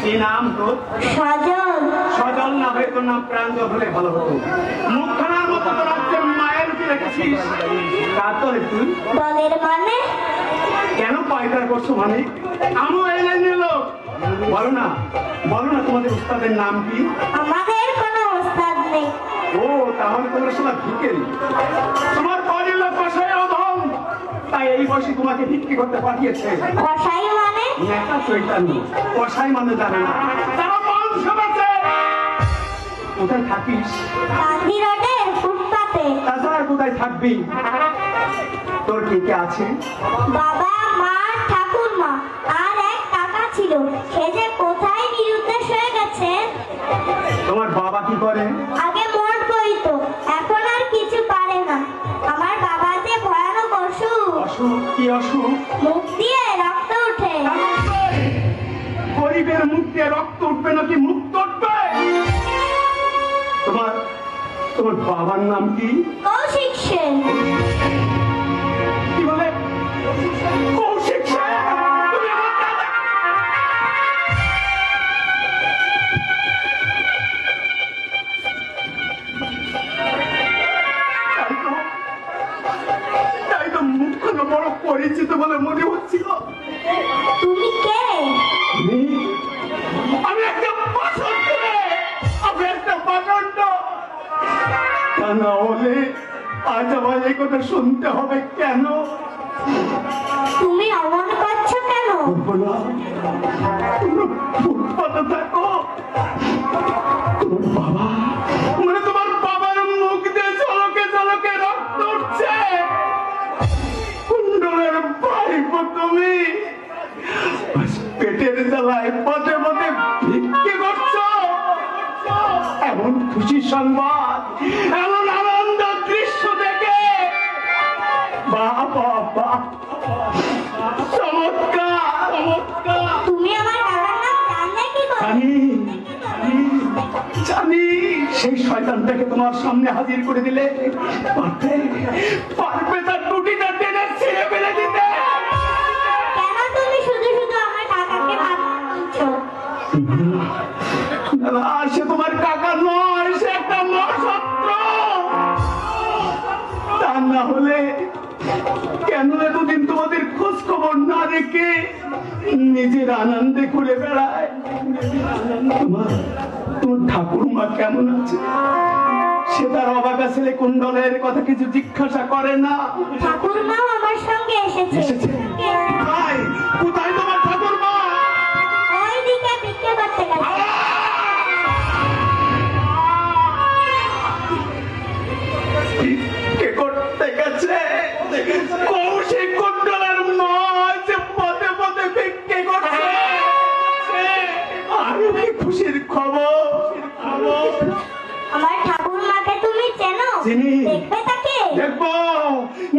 কি নাম তোর?
সজল।
সজল না হয়ে তোর নাম প্রাঞ্জল হলে ভালো হতো। মুখখানার মতো তোর আজকে মায়ের কি রেখেছিস? কার তোর তুই?
দলের মানে?
কেন পায়তারা করছো মানে? আমু এনে নিল। বলো না তোমাদের উস্তাদের নাম কি?
আমাদের কোনো ওস্তাদ নেই।
ও তাহলে তোমরা সবাই ভিখারি। তোমার বাড়ির লোক কসাই অধম, তাই এই বয়সে তোমাকে বিক্রি করতে পাঠিয়েছে।
কসাই মানে?
নেতা চৈতন্য কসাই মানে জানে না, তারা মাংস বেচে। কোথায় থাকিস?
গান্ধী রোডে ফুটপাতে।
তাছাড়া কোথায় থাকবি? তোর কে কে আছে?
বাবা, মা, ঠাকুরমা আর এক কাকা ছিল, সে যে কোথায় নিরুদ্দেশ হয়ে গেছে।
তোমার বাবা কি করে?
আগে মোট করিত, এখন আর কিছু পারে না। আমার বাবা যে ভয়ানক অসুখ।
অসুখ? কি অসুখ?
মুখ দিয়ে রক্ত ওঠে।
গরিবের মুখ দিয়ে রক্ত উঠবে নাকি মুক্ত উঠবে? তোমার বাবার নাম কি?
কৌশিক সেন।
কি বলে? কৌশিক সেন? তুমি আমার দাদা? তাই তো মুখখানা বড় পরিচিত বলে মনে হচ্ছিল।
তুমি কে?
আমি একটা পাষণ্ড রে, আমি একটা পাষণ্ড। তা না হলে আজ আমার এই কথা শুনতে হবে কেন?
তুমি অমন করছো কেন?
বলো না, তোমরা ফুটপাতে থাকো। তোমার বাবা মানে তোমার বাবার মুখ দিয়ে ঝলকে ঝলকে রক্ত উঠছে। কুণ্ডলের ভাইপো তুমি, পেটের জ্বালায় পথে পথে ভিক্ষে করছো। এমন খুশি সংবাদ, এমন আনন্দ দৃশ্য দেখে বাবা চমৎকার চমৎকার।
তুমি আমার কাকার নাম জানলে কি করে?
জানি সেই শয়তানটাকে তোমার সামনে হাজির করে দিলে পারবে তার টুটিটা টেনে ছিঁড়ে ফেলে দিতে।
কেন তুমি শুধু শুধু আমার কাকাকে মারছো?
সে তোমার কাকা নয়, সে একটা নক্ষত্র। তা না হলে কেন এতদিন তোমাদের খোঁজ খবর না রেখে নিজের আনন্দে ঘুরে বেড়ায়? তোমার ঠাকুরমা কেমন আছে? সে তার অবাকা ছেলে কুণ্ডলের কথা কিছু জিজ্ঞাসা করে না।
ঠাকুরমাও আমার সঙ্গে এসেছে।
কোথায় তোমার ঠাকুরমা?
ওইদিকে ভিক্ষে করতে গেছে।
কে করতে গেছে? কৌশিক কুণ্ডলের নয় যে পথে পথে ভিক্ষে করছে। আর কি খুশির খবর।
আমার ঠাকুরমাকে তুমি চেনো?
চিনি।
দেখবে তাকে?
দেখবো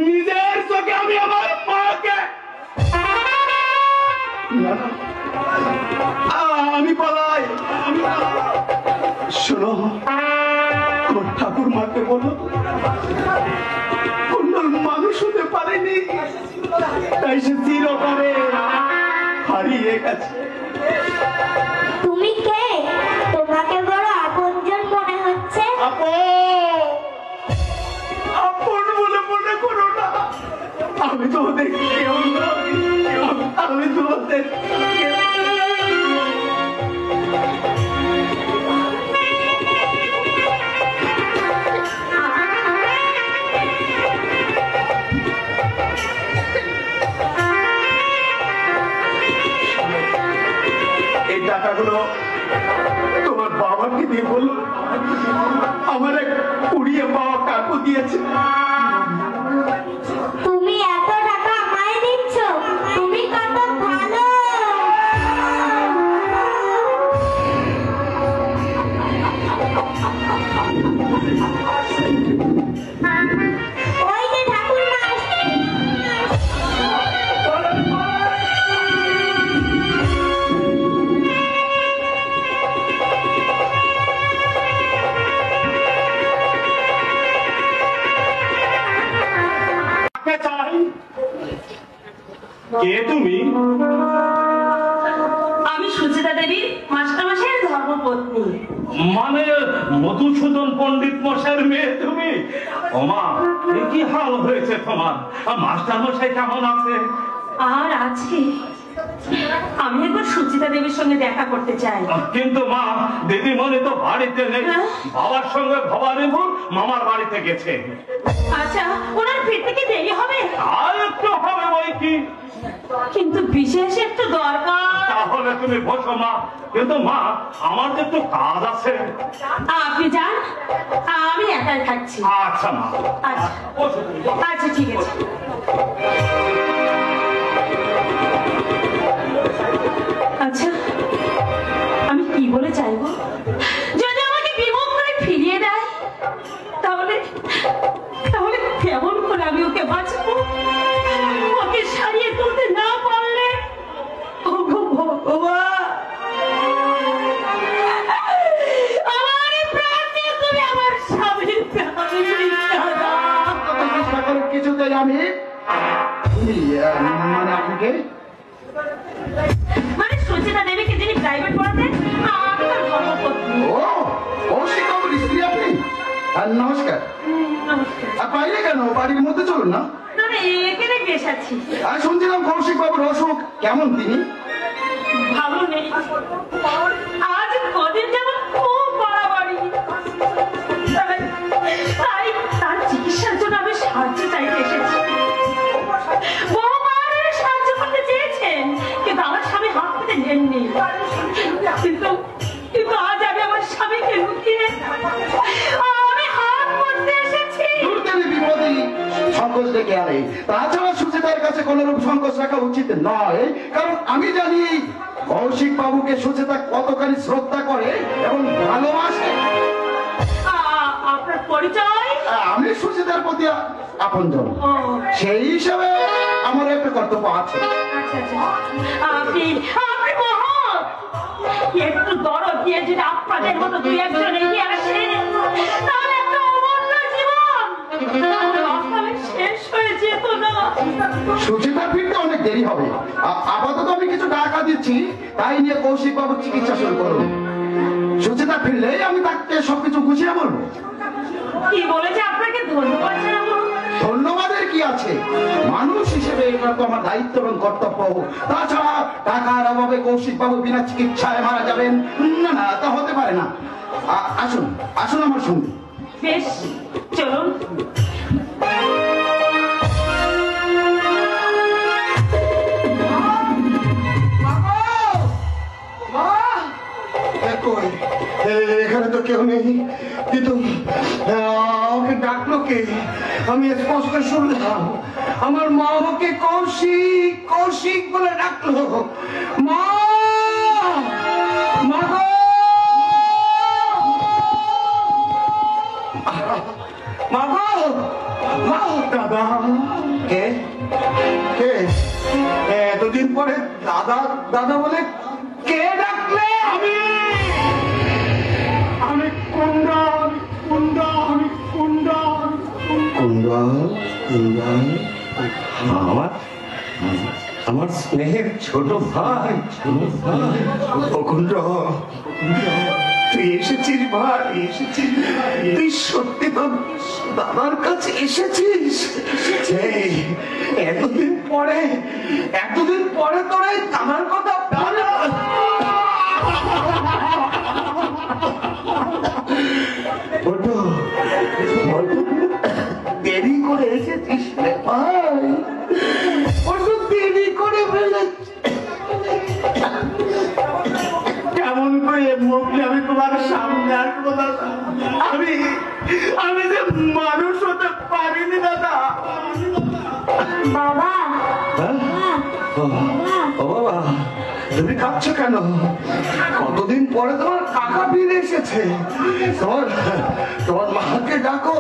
নিজের চোখে আমি আমার মাকে। আমি পালাই। শোনো, তোমার ঠাকুরমাকে বলো কুণ্ডল মানুষ হতে পারেনি, তাই সে চিরকালে হারিয়ে গেছে।
তুমি কে? তোমাকে বড় আপনজন মনে হচ্ছে।
আপন বলে মনে করো না, আমি তোমাদের কেউ নই। আমি তোমাদের এই টাকাগুলো তোমার বাবাকে দিয়ে বললো আমার এক কুড়িয়ে পাওয়া কাকু দিয়েছে।
তুমি এত টাকা আমায় দিচ্ছ? তুমি কত ভালো। ওই যে ঠাকুরমা আসছে।
কে তুমি?
আমি সুচিতা দেবী, মা ভাগ্নি।
মানে মধুসূদন পণ্ডিত মশাইয়ের মেয়ে তুমি? ওমা, এ কি হাল হয়েছে তোমার? মাস্টার মশাই কেমন আছে?
আর আছে, আমি একবার সুচিতা দেবীর সঙ্গে দেখা করতে চাই।
কিন্তু মা, দিদিমণি তো বাড়িতে নেই।
হ্যাঁ?
বাবার সঙ্গে ভবানীপুর মামার বাড়িতে গেছে।
আচ্ছা, ওনার ফিরতে কি দেরি হবে?
আর একটু হবে বই কি,
কিন্তু বিশেষ একটু দরকার।
তাহলে তুমি বসো মা। কিন্তু মা, আমার তো একটু কাজ আছে।
আপনি যান, আমি একাই থাকছি।
আচ্ছা মা,
আচ্ছা
বসো তুমি।
আচ্ছা, ঠিক আছে। আচ্ছা, আমি কি বলে চাইবো? যদি আমাকে বিমুখ করে ফিরিয়ে দেয়, তাহলে তাহলে কেমন করে আমি ওকে বাঁচাবো? ওকে সারিয়ে তুলতে না পারলে, ওগো ভগবান, আমার এই প্রাণ দিয়ে তুমি আমার স্বামীর প্রাণে ভিক্ষা দাও।
চেষ্টা করে কিছুতেই আমি মানে আপনাকে
মানে সুচিতা দেবীকে যিনি প্রাইভেট পড়াতেন, আমি তার ধর্মপত্নী।
ও কৌশিক বাবুর স্ত্রী আপনি? নমস্কার।
নমস্কার।
বাইরে কেন, বাড়ির মধ্যে চলুন না।
না না, এখানে বেশ আছি।
আর শুনছিলাম কৌশিক বাবুর অসুখ কেমন, তিনি?
ভালো নেই, আজ কদিন যেমন খুব বাড়াবাড়ি। তাই তার চিকিৎসার জন্য আমি সাহায্য চাইতে এসেছি। বহুবার সাহায্য করতে চেয়েছেন, কিন্তু আমার স্বামী হাত পেতে নেননি। কিন্তু কিন্তু আজ আমি আমার স্বামীকে লুকিয়ে আমি হাত করতে এসেছি।
বিপদে সংকোচ ডেকে আনে। তাছাড়া সুচিতার কাছে কোন রূপ সংকোচ রাখা উচিত নয়, কারণ আমি জানি কৌশিক বাবুকে সুচিতা কতখানি শ্রদ্ধা করে এবং ভালোবাসে।
আপনার পরিচয়?
আমি সুচিতার প্রতি আপনজন,
ও,
সেই হিসাবে আমার একটা কর্তব্য আছে।
আচ্ছা আচ্ছা, আপনি আপনি মহৎ। একটু দরদ দিয়ে যদি আপনাদের মতো দুই একজন এগিয়ে আসে, তাহলে একটা অমূল্য জীবন আপনার শেষ হয়ে যেত না।
সুচিতার ফিরতে অনেক দেরি হবে। আপাতত আমি কিছু টাকা দিচ্ছি, তাই নিয়ে কৌশিক বাবুর চিকিৎসা শুরু করুন। সুচিতা ফিরলেই আমি তাকে সবকিছু গুছিয়ে বলবো।
কি বলেছে আপনাকে ধন্যবাদ জানাবো?
ধন্যবাদের কি আছে, মানুষ হিসেবে এটা তো আমার দায়িত্ব এবং কর্তব্য। তাছাড়া টাকার অভাবে কৌশিক বাবু বিনা চিকিৎসায় মারা যাবেন, না না, তা হতে পারে না। আসুন আসুন আমার সঙ্গে।
বেশ, চলুন।
এখানে তো কেউ নেই, কিন্তু আমাকে ডাকলো কে? আমি স্পষ্ট শুনলাম আমার মা আমাকে কৌশিক কৌশিক বলে ডাকলো। মা, মা গো! মা গো! মা! দাদা! কে কে এতদিন পরে দাদা দাদা বলে কে ডাকলে? আমি কুণ্ডল কুণ্ডল কুণ্ডল কুণ্ডল কুণ্ডল আমার স্নেহের ছোট ভাই কুণ্ডল, তুই এসেছিস ভাই, এসেছিস। তুই সত্যি তো দাদার কাছে এসেছিস। এতদিন পরে তোরা দাদার কথা দেরি করে এসেছিস ভাই, দেরি করে ফেলেছিস। কেমন করে মুখলে আমি তোমার সামনে আসবো দাদা? আমি যে মানুষ হতে পারিনি দাদা।
বাবা,
ও বাবা, তুমি কাঁদছো কেন? কতদিন পরে তোমার কাকা ফিরে এসেছে। তোমার মাকে ডাকো,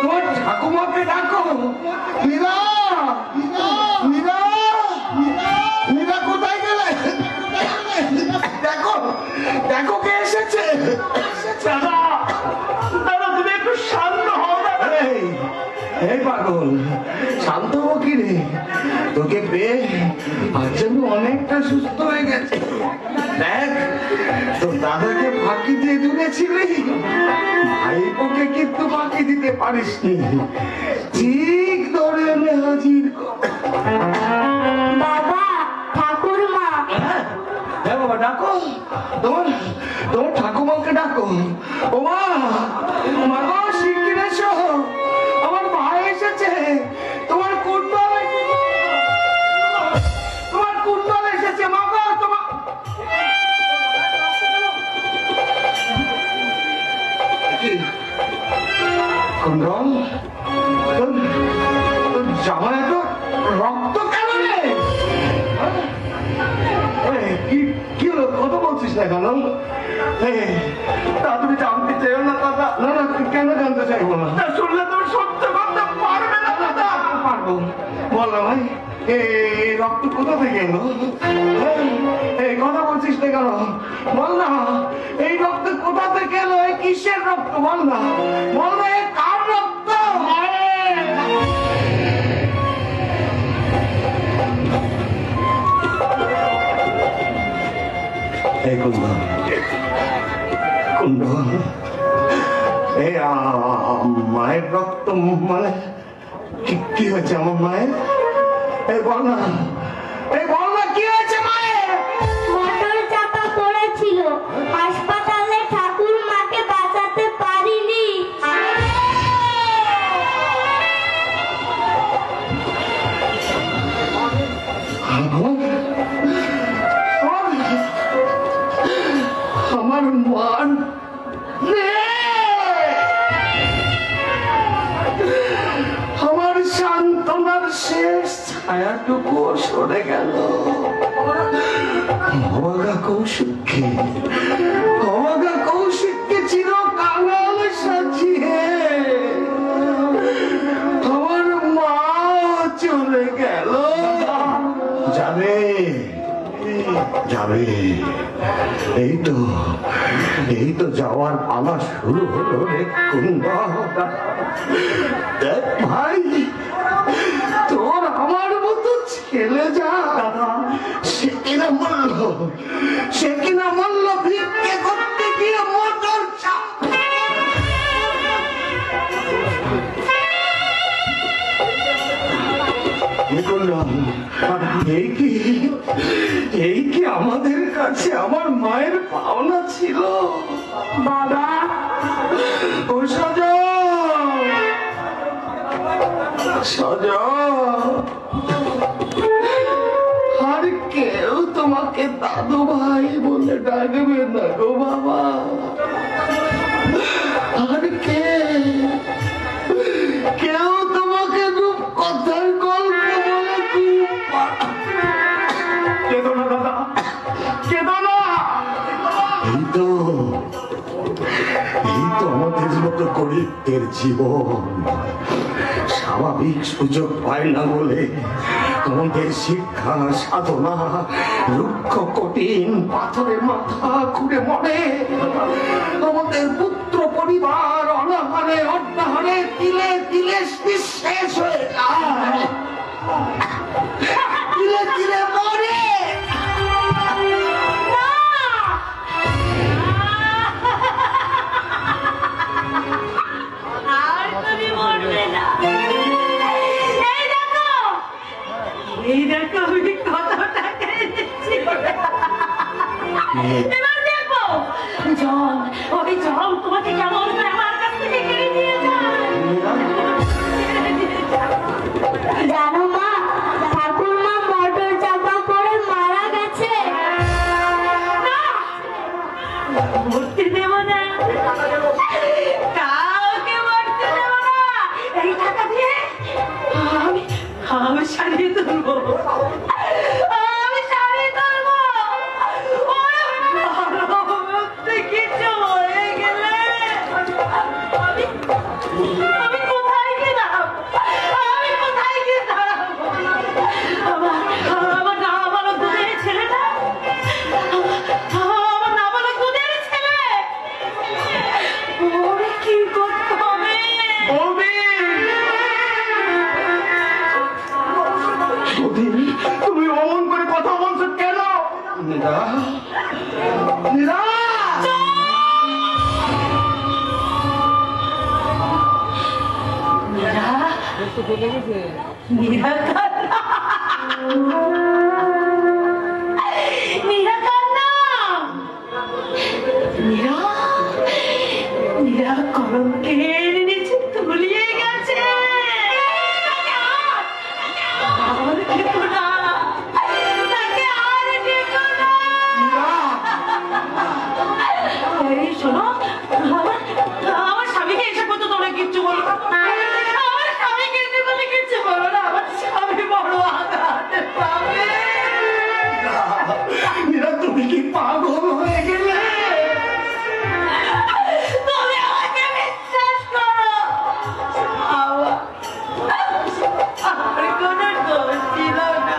তোমার ঠাকুমাকে ডাকো। মীরা, মীরা, মীরা কোথায় গেলে? দেখো দেখো কে এসেছে। দাদা, দাদা তুমি একটু শান্ত হও না। এই পাগল, শান্ত হবো কি রে? তোকে পেয়ে আজ আমি অনেকটা সুস্থ হয়ে গেছে। দেখ তোর দাদাকে ফাঁকি ফাঁকি দিয়ে দূরে ছিলি, ভাইপোকে কিন্তু ফাঁকি দিতে পারিসনি। ঠিক ধরে এনে হাজির কর।
বাবা, ঠাকুরমা।
হ্যাঁ বাবা, ডাকো তোমার তোমার ঠাকুমাকে ডাকো। ও মা, মা গো, শিগগির এসো, আমার ভাই এসেছে। তোমার কুণ্ডল এসেছে মা গো। তোমার কুণ্ডল, তোর জামা এত রক্ত কেন রে? কি হলো, কথা বলছিস না কেন? তুমি জানতে চাইও না দাদা? না না, কেন জানতে চাইবো না? শুনলে তুমি সত্য করতে পারবে না দাদা? পারবো, বল না ভাই, এই রক্ত কোথা থেকে এলো? এই কথা বলছিস না কেন? বল না, এই রক্ত কোথা থেকে এলো? এই কিসের রক্ত? বল না, বল না, এই কার রক্ত? এই কুণ্ডল, কুণ্ডল, এই মায়ের রক্ত মানে কি হয়েছে আমার মায়ের? এই বল না, এই বল না, কি হয়েছে মায়ের?
মোটর চাপা পড়েছিল, হাসপাতালে ঠাকুরমাকে বাঁচাতে পারিনি।
আমার মান আমার সান্ত্বনার শেষ ছায়াটুকু সরে গেল। অবাগা কৌশিককে চির কাঙাল সাজিয়ে আমার মা চলে গেল। যাবে যাবে, এই তো যাওয়ার পালা শুরু হলো রে কুণ্ডল। দেখ ভাই, তোর আমার মতো ছেলে যা সে কিনা মরল ভিক্ষে করতে গিয়ে মোটর চাপ। এই কি আমাদের কাছে আমার মায়ের পাওনা ছিল?
বাবা,
ও সজ, আর কেউ তোমাকে দাদু ভাই বলে ডাকবে না গো বাবা। আর কেউ তোমাকে রূপ কথার গল্প বলে কেঁদো না দাদা, কেঁদো না। এই তো আমাদের মতো গরিবদের জীবন। স্বাভাবিক সুযোগ পায় না বলে আমাদের শিক্ষা সাধনা রুক্ষ কঠিন পাথরের মাথা খুঁড়ে মরে। আমাদের পুত্র পরিবার অনাহারে অর্ধাহারে তিলে তিলে নিঃশেষ হয়ে যায়, তিলে তিলে মরে।
এই দেখো, আমি কত টাকা এনেছি। এবার দেখো, ওই জল তোমাকে কেমন করে আমার কাছ থেকে কেড়ে নিয়ে যায়।
জানো মা, ঠাকুরমা মোটর চাপা পড়ে মারা গেছে।
মরতে দেব না, কাউকে মরতে দেব না। এই টাকা দিয়ে আমি সারিয়ে তুলবো, আমি সারিয়ে তুলবো। কিছু হয়ে গেলে আমি কোথায় গিয়ে দাঁড়াবো? আমি কোথায় গিয়ে দাঁড়াবো? আমার নাবালক দুধের ছেলেটা, আমার নাবালক দুধের ছেলে, ওরে কি করতে হবে?
তুমি
কলঙ্কের নিচে তলিয়ে গেছে। শোনো, আমার স্বামীকে এসে পর্যন্ত তোমরা কিচ্ছু বলো না। আমার স্বামীকে এসে বলে কিচ্ছু বলো না। আমার স্বামী বড় আঘাত পাবে।
তুমি কি পাগল হয়ে গেলে?
তুমি আমাকে বিশ্বাস করো। আমার কোনো দোষ ছিল না।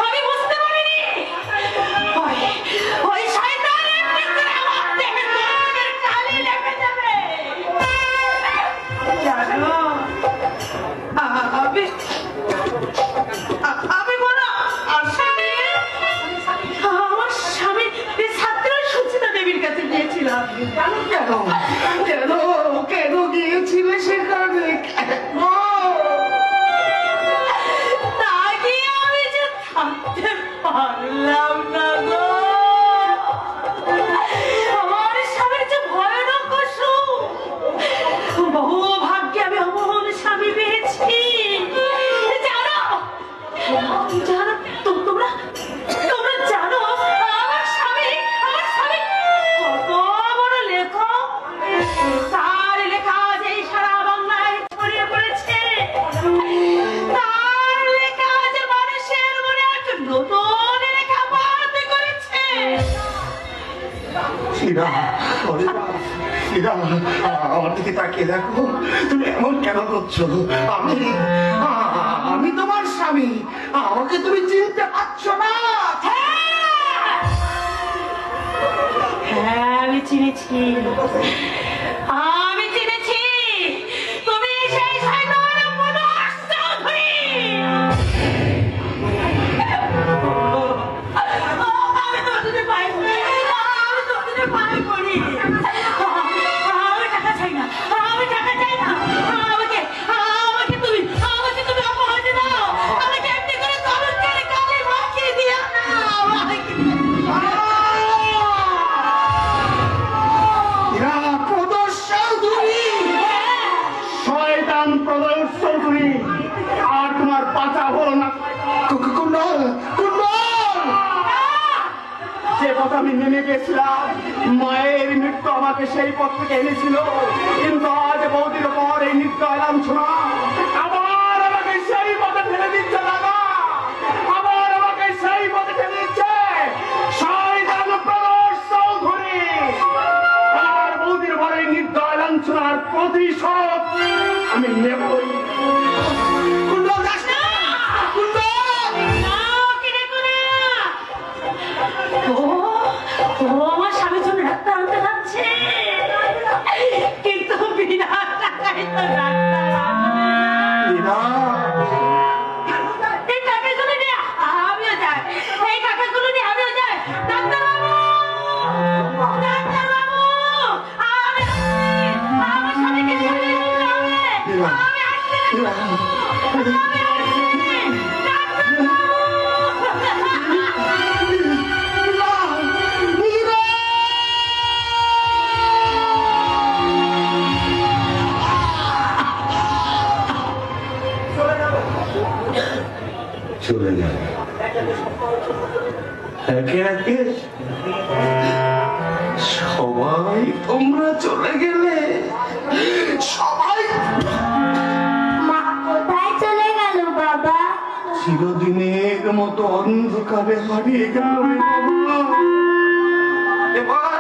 আমি বুঝতে পারিনি ওই শয়তানের ভিতরে আমার থেকে কলঙ্কের কালি লেগে যাবে। জানো, আমি বলো আমার স্বামী ছাত্র সুচিতা দেবীর কাছে গিয়েছিলাম।
কেন কেন কেন গিয়েছিলে সেখানে?
তা গিয়ে আমি যে থাকতে পারলাম না গো। আমার স্বামীর যে ভয়ানক অসুখ, বহু ভাগ্যে আমি অমন স্বামী পেয়েছি। জানো জানো তোমরা জানো আমার স্বামী কত বড় লেখক। তার লেখা যে সারা বাংলায় ছড়িয়ে পড়েছে, তার লেখা যে মানুষের মনে একটা নতুন লেখা বাড়তে করেছে।
আমার দিকে তাকিয়ে দেখো, তুমি এমন কেন করছো? আমি তোমার স্বামী, আমাকে তুমি চিনতে পারছো না?
হ্যাঁ, আমি চিনেছি, আমি চিনেছি। তুমি সেই শয়তান মনোহর চৌধুরী। আমি তোমার জন্য পায়ে পড়ি। আমি তোমার জন্য পায়ে পড়ি। আমি টাকা চাই না, আমি টাকা চাই না। আমাকে তুমি অপরাধ দাও। আমাকে এমনি করে কলঙ্কের কালি মাখিয়ে দিও না।
শয়তান প্রদোষ চৌধুরী, আর তোমার পাচা হলো না।
কুণ্ডল
যে পথ আমি নেমে গেছিলাম, মায়ের মৃত্যু আমাকে সেই পথ থেকে এনেছিল, কিন্তু আজ বহুদিন পর এই নৃত্য এলাম শোনা আবার আমাকে সেই পথে ঠেলে দিচ্ছে। দাদা আবার আমাকে সেই পথে ঠেলে দিচ্ছে শয়তান প্রদোষ চৌধুরী। আর বহুদিন পর এই নৃত্য এলাম শোনার প্রতিশোধ আমি নেবই।
আমার স্বামীর জন্য ডাক্তার আনতে যাচ্ছে, কিন্তু বিনা টাকায় তো ডাক্তার আনবে। এই টাকাগুলো নিয়ে আমিও যাই, এই টাকাগুলো নিয়ে আমিও যাই। ডাক্তারবাবু, আমি আমার স্বামীকে ছেড়ে দিতে হবে। আমি আসছি ডাক্তারবাবু।
চলে গেল একে একে সবাই। তোমরা চলে গেলে সবাই।
মা কোথায় চলে গেল বাবা?
চিরদিনের মতো অন্ধকারে হারিয়ে গেল রে বাবা। এবার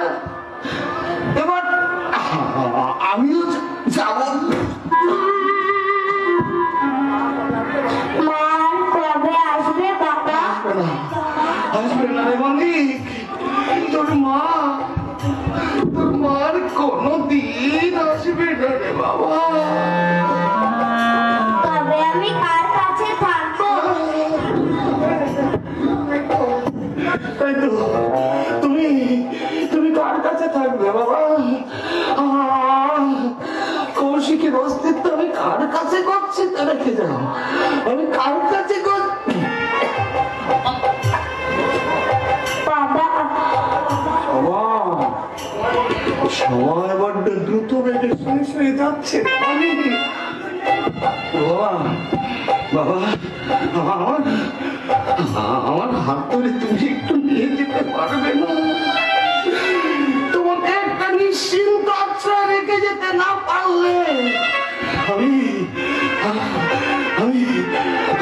এবার আমিও যাব।
মা কবে আসবে বাবা?
আসবে না রে মালিক, তোর মার কোনদিন আসবে না রে বাবা।
তবে আমি কার কাছে থাকবো?
তাই তো, তুমি কার কাছে থাকবে বাবা? কৌশিকের অস্তিত্ব আমি কার কাছে করছি তা রেখে যাও, আমি কার কাছে করছি।
বাবা
সময় বড্ড দ্রুত বেগে শেষ হয়ে যাচ্ছে। বাবা বাবা আমার হাত ধরে তুমি একটু নিয়ে যেতে পারবে না? তোমাকে একটা নিশ্চিন্ত আশ্রয় রেখে যেতে না পারলে আমি আমি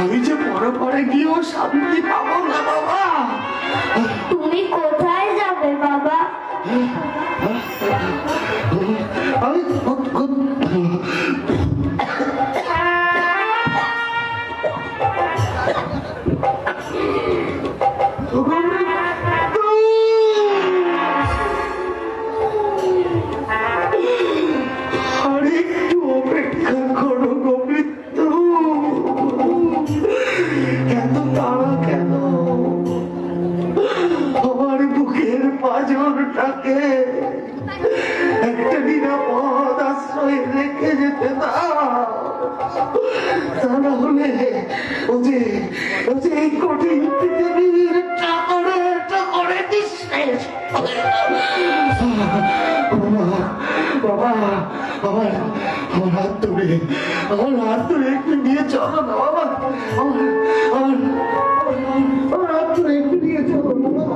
আমি যে পরে গিয়েও শান্তি পাবো না। বাবা
তুমি কোথায় যাবে বাবা?
আমি আরেকটু অপেক্ষা করো গোবিন্দ। এত তাড়া কেন? আমার বুকের পাঁজরটাকে একটা নিরাপদ আশ্রয় রেখে যেতে দাও, তা না হলে ও যে এই কঠিন পৃথিবীর টাকরে নিঃশেষ। বাবা আমার হাত ধরে একটু নিয়ে চলো না বাবা, আমার হাত ধরে একটু নিয়ে চলো না বাবা।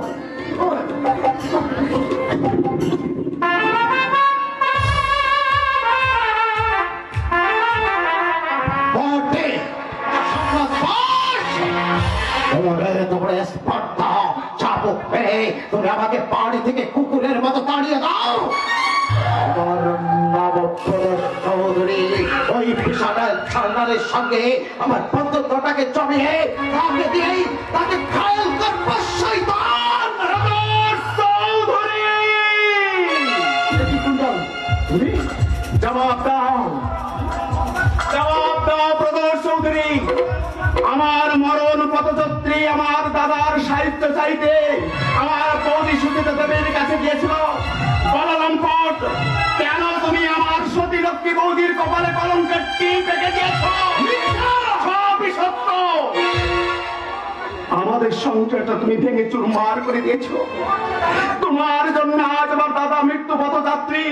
তুমি আমাকে বাড়ি থেকে কুকুরের মতো তাড়িয়ে দাও। আমার চৌধুরী ওই বিশালের সঙ্গে আমার বন্ধুত্বটাকে জমিয়ে তাকে দিয়েই তাকে ঘায়ল করবো। শয়তান চৌধুরী জবাব দাও, জবাব দাও প্রদোষ চৌধুরী। আমার মরণ পথযাত্রী আমার দাদার সাহিত্য চাইতে আমার বৌদি সুচিতা দেবীর কাছে গিয়েছিল। বলরামপট, কেন তুমি আমার সতী লক্ষ্মী বৌদির কপালে কলঙ্কের টিপ রেখে দিয়েছ? সবই সত্য। আমাদের সংসারটা তুমি ভেঙে চুরমার করে দিয়েছ। তোমার জন্য আজ আমার দাদা মৃত্যু পথযাত্রী,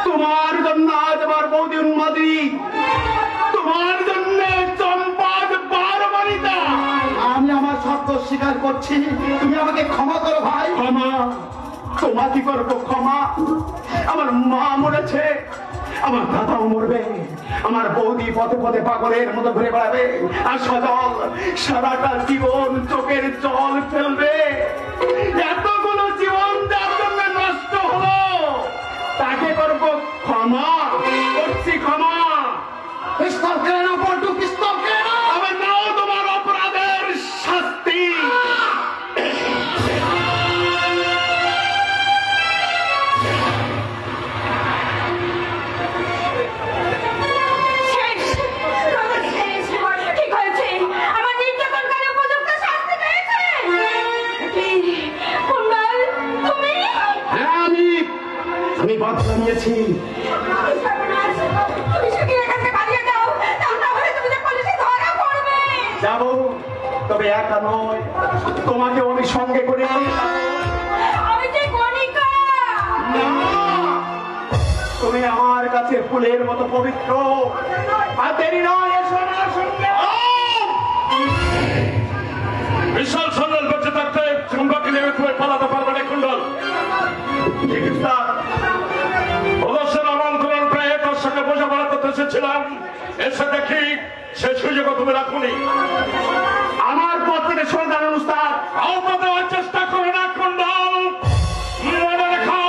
তোমার জন্য আজ আমার বৌদি উন্মাদী, তোমার জন্য চম্পাদ বারবারিতা। আমি আমার সত্য স্বীকার করছি, তুমি আমাকে ক্ষমা করো ভাই। ক্ষমা? তোমা কি করবো ক্ষমা? আমার মা মরেছে, আমার দাদাও মরবে, আমার বৌদি পথে পথে পাগলের মতো ঘুরে বেড়াবে, আর সজল সারাটা জীবন চোখের জল ফেলবে। এতগুলো জীবন যার জন্য নষ্ট হলো তাকে করবো ক্ষমা? করছি ক্ষমা। পিস্তল কেন না পল্টু, পিস্তল কেন? আমার নাও তোমার অপরাধের শাস্তি। আমি বদলা নিয়েছি। যাবো, তবে একা নয়, তোমাকে আমি সঙ্গে করে তুমি আমার কাছে ফুলের মতো পবিত্র। আর দেরি নয়, এসো আমার সঙ্গে। বিশাল সন্ন্যাল বেঁচে থাকতে চুম্বাকে নেমে তুমি পালাতে পারবে না কুণ্ডল। চিকিৎসা অবশ্যই আমন্ত্রণ পেয়ে তার সঙ্গে বোঝাপড়া করতে এসেছিলাম, এসে দেখি সে সুযোগও তুমি রাখুনি। আমার পর থেকে সন্ধান অনুষ্ঠান আহ্বান দেওয়ার চেষ্টা করে না কুণ্ডল। মনে রেখো,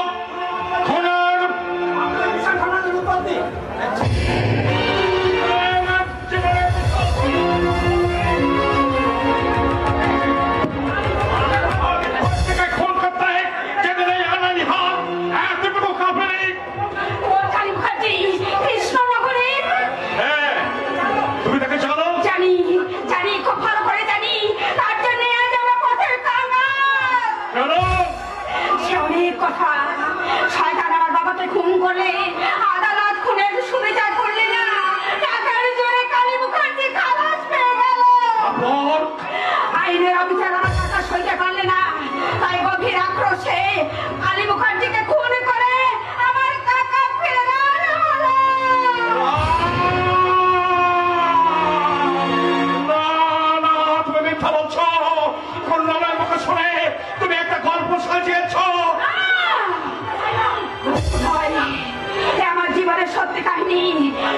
আপনি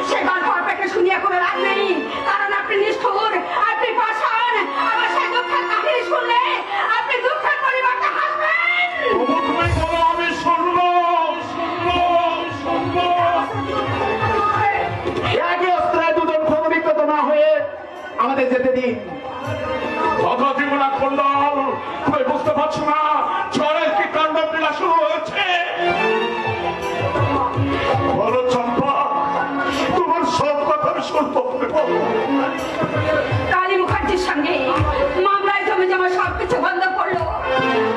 সে গল্প আপনাকে শুনিয়ে কোনো লাভ নেই, কারণ আপনি নিষ্ঠুর, আপনি পাষাণ। আমার সেই দুঃখের কাহিনী শুনলে আপনি দুঃখের পরিবর্তে হাসবেন।
তুমি বলো আমি শুনবো, শুনবো, শুনবো।
একই অস্ত্রায় দুজন ক্ষতবিক্ষত না হয়ে আমাদের যেতে দিন।
জীবনা খন্ডল, তুমি বুঝতে পারছো না ঝড়ের কি তাণ্ডব লীলা শুরু হয়েছে? বলো চম্পা, তোমার সব কথা আমি শুনবো।
কালী মুখার্জির সঙ্গে মামলায় জমি জমা সবকিছু বন্ধ করলো,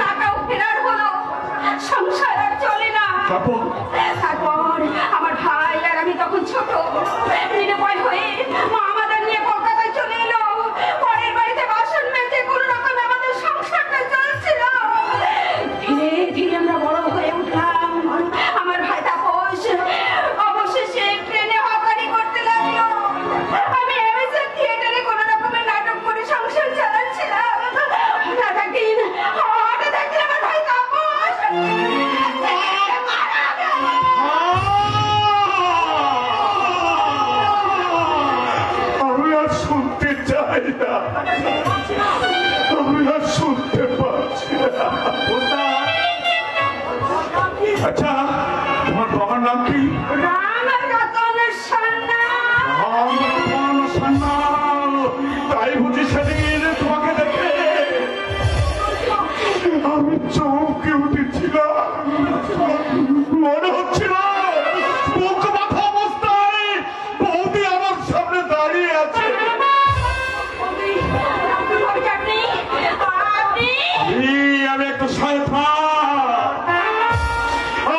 টাকাও ফেরার হলো, সংসার আর চলে না। তারপর আমার ভাই আর আমি তখন ছোট, নিরুপায় হয়ে মা আমাদের নিয়ে কলকাতায় চলে এলো। পরের বাড়িতে বাসন মেজে কোনো রকমে আমাদের সংসারটা চলছিল। ধীরে ধীরে আমরা বড় হয়ে উঠলাম। আমার ভাই তাপস অবশেষে ট্রেনে হকারি করতে লাগলো। আমি এমএসএ থিয়েটারে কোনো রকমের নাটক করে সংসার চালাচ্ছিলাম। হঠাৎ একদিন আমার ভাই তাপস
আমি আর শুনতে চাই না, আমি আর শুনতে পারছি না। আচ্ছা, তোমার বাবার নাম কি? তাই বুঝি সেদিন তোমাকে দেখে আমি চমকে উঠেছিলাম। মনে হচ্ছিল বুক মাথা অবস্থায় বৌদি আমার সামনে দাঁড়িয়ে আছে। আমি একটা শয়তান,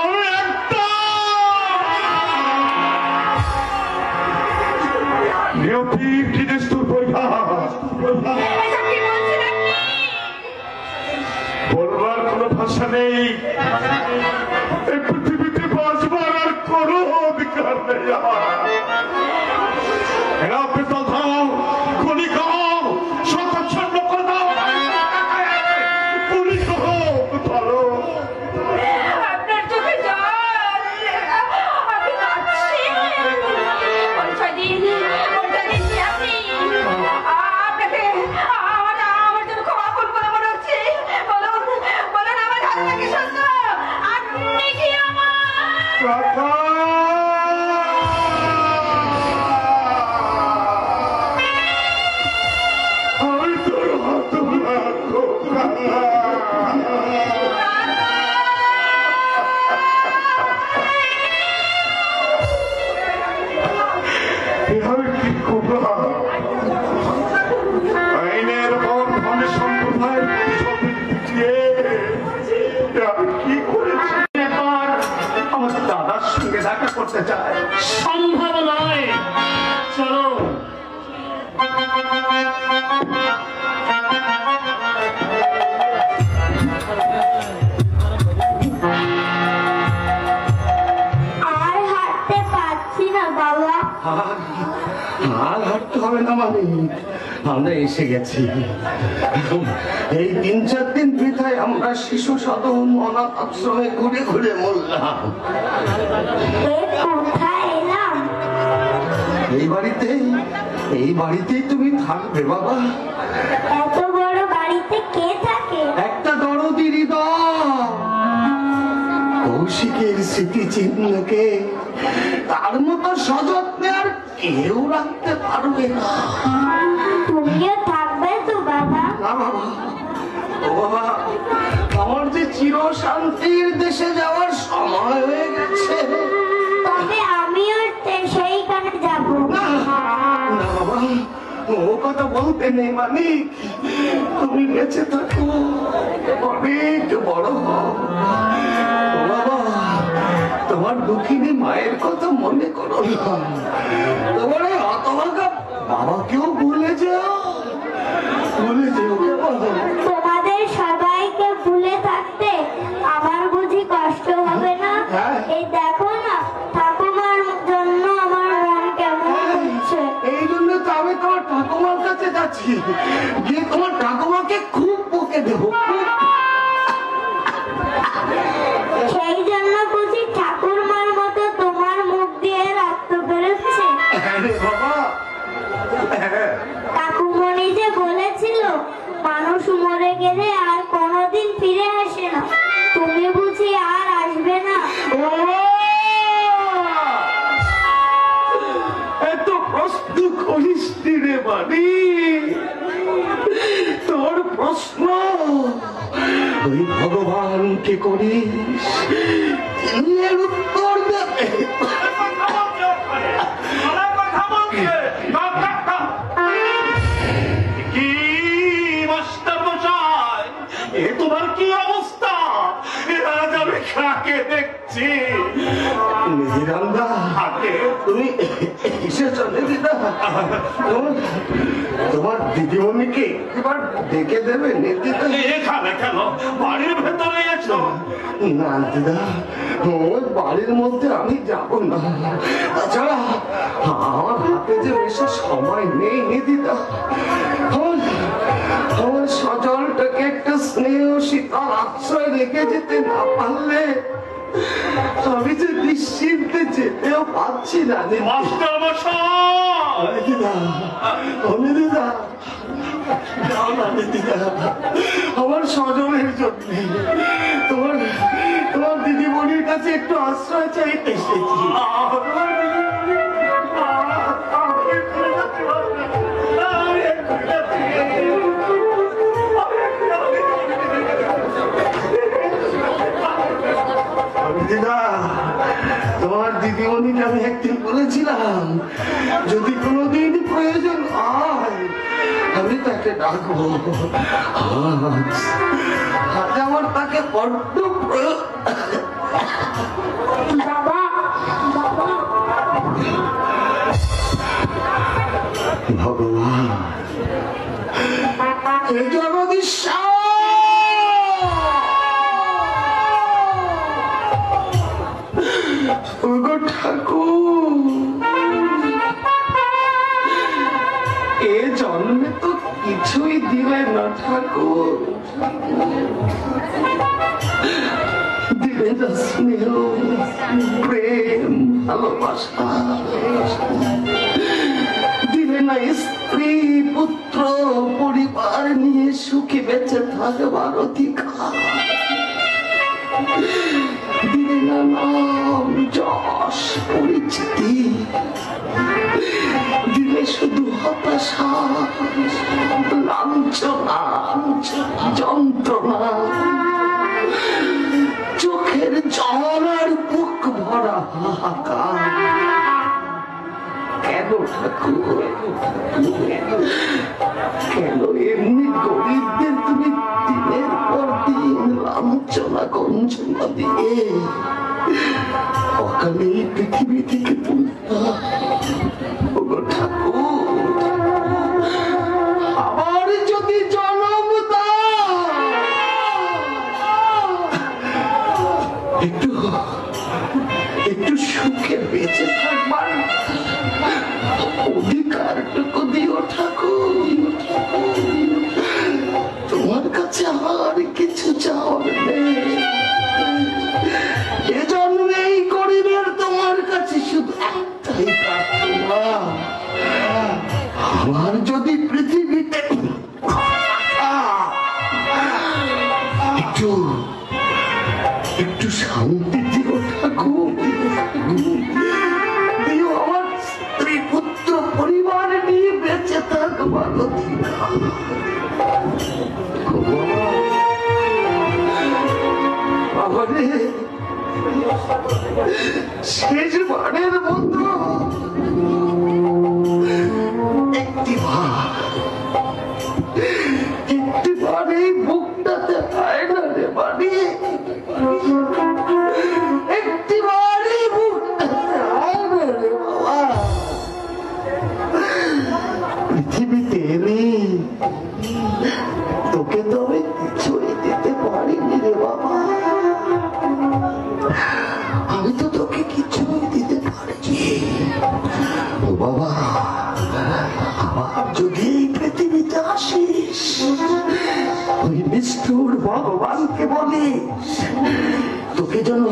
আমি একটা নিয়তির কি নিষ্ঠুর পরিহাস। বলবার কোনো ভাষা নেই, এই পৃথিবীতে বাঁচবার আর কোনো অধিকার নেই আমার। এরা পিস্তল দাও, গুলি করো, সতচ্ছন্ন করে দাও, গুলি করো, ধরো।
আপনার চোখে জল, আমি কাঁদছি। পরিচয় দিন কি আপনি? আপনাকে আমার জন্য খুব আপন বলে মনে হচ্ছে। বলুন বলুন, আমার হাত থেকে সত্য, আপনি কি আমার?
আমি তোর হাত লাগবো। আমি কি করলাম? আইনের বর্ধনে সম্প্রদায়ের সবই পিছিয়ে আমি কি করেছি?
আমার দাদার সঙ্গে দেখা করতে চায়।
সম্ভব নয়, চলো।
আর হাঁটতে পারছি না বাবা।
আর হাঁটতে হবে না মানে আমরা এসে গেছি। এই 3-4 দিন বৃথায় আমরা শিশু সদন অনাথ আশ্রমে ঘুরে ঘুরে মরলাম।
কোথায় এলাম?
এই বাড়িতেই তুমি থাকবে বাবা।
এত বড় বাড়িতে কে থাকে?
একটা দরদি হৃদয় কৌশিকের স্মৃতিচিহ্নকে তার মতো সযত্নে আর কেউ রাখতে পারবে না।
তুমিও থাকবে তো বাবা?
না বাবা, ও বাবা, আমার যে চির শান্তির দেশে যাওয়ার সময় হয়ে গেছে।
তবে আমিও সেইখানে যাব।
না বাবা, ও কথা বলতে নেই মানিক। তুমি বেঁচে থাকো, অনেক বড় হও। ও বাবা, তোমার দুঃখিনী মায়ের কথা মনে করো না। তোমার এই হতভাগা বাবাকেও ভুলে যেও বাবা।
তোমাদের সবাইকে ভুলে থাকতে আমার বুঝি কষ্ট হবে না? এই দেখো না, ঠাকুমার জন্য আমার মন কেমন হচ্ছে।
এই জন্য তো আমি তোমার ঠাকুমার কাছে যাচ্ছি, গিয়ে তোমার ঠাকুমাকে খুব বকে দেবো।
সেই জন্য বুঝি ঠাকুরমার মতো তোমার মুখ দিয়ে রক্ত
এত প্রশ্ন করিস রে বাড়ি, তোর প্রশ্ন ওই ভগবানকে করিস, তিনি এর উত্তর দেবে।
কি মাস্টার মশাই, এ তোমার কি অবস্থা? আজ আমি কাকে দেখছি?
নিধিরান্দা, তুমি এসেছো নিধিদা? তোমার দিদিমণিকে এবার ডেকে দেবে নিধিদা?
এখানে কেন? বাড়ির ভেতরে এসো।
না দিদা, ওই বাড়ির মধ্যে আমি যাব না। তাছাড়া আমার হাতে যে বেশি সময় নেই নিধিদা। আমার সজলটাকে একটা স্নেহ শীতল আশ্রয় রেখে যেতে না পারলে আমি যে নিশ্চিন্তে যেতেও পাচ্ছি না।
মাস্টার মশাই,
দিদা, দিদা, যাও না দিদা, আমার সজলের জন্য তোমার দিদিমণির কাছে একটু আশ্রয় চাইতে এসেছি। দিদা, তোমার দিদিমণিকে আমি একদিন বলেছিলাম যদি কোনোদিন প্রয়োজন হয় আমি তাকে ডাকবো। আজ আমার তাকে বড্ড ভগবান, হে জগদীশ্বর, ঠাকুর, এ জন্মে তো কিছুই দিলে না ঠাকুর, দিলে না স্নেহ, প্রেম, ভালোবাসা, দিলে না স্ত্রী, পুত্র, পরিবার নিয়ে সুখে বেঁচে থাকবার অধিকার, দিলে না নাম, যশ, পরিচিতি, দিলে শুধু হতাশা, লাঞ্ছনা, যন্ত্রণা, চোখের জল আর বুক ভরা হাহাকার। কেন ঠাকুর, কেন এমনি গরিবদের তুমি দিনের পর দিন লাঞ্ছনা গঞ্জনা দিয়ে অকালে এই পৃথিবী থেকে তুলতা? ঠাকুর, আবার যদি জন্ম দাও, একটু সুখে বেঁচে থাকবার অধিকারটুকু দিও ঠাকুর। তোমার কাছে আর কিছু চাওয়ার নেই। এ জন্মেই গরিবের তোমার কাছে শুধু একটাই প্রার্থনা, আমার যদি পৃথিবীতে একটু শান্তি দিও ঠাকুর, দিও আমার স্ত্রী, পুত্র, পরিবার নিয়ে বেঁচে থাকবার অধিকার। শেষবারের মতো একটিবার এই বুকটাতে হয় না রে বাড়ি, একটিবার এই বুকটাতে হয় না রে বাবা। পৃথিবীতে এলি তোকে তো আমি কিছুই দিতে পারিনি রে বাবা, আমি তো তোকে কিছুই দিতে পারিনি বাবা। আবার যদি এই পৃথিবীতে আসিস, ওই নিষ্ঠুর ভগবানকে বলিস তোকে যেন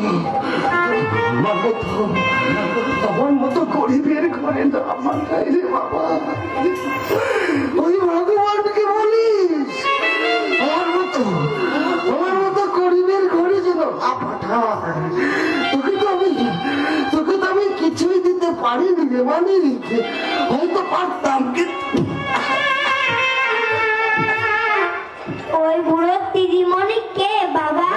আমার মতো গরিবের ঘরে না পাঠাই রে বাবা। ওই ভগবানকে বলিস আমার মতো গরিবের ঘরে যেন না পাঠায়।
কিছুই দিতে পারিনি রে মানিক, হয়তো পারতাম কিন্তু
ওই বুড়ো দিদিমণি কে বাবা?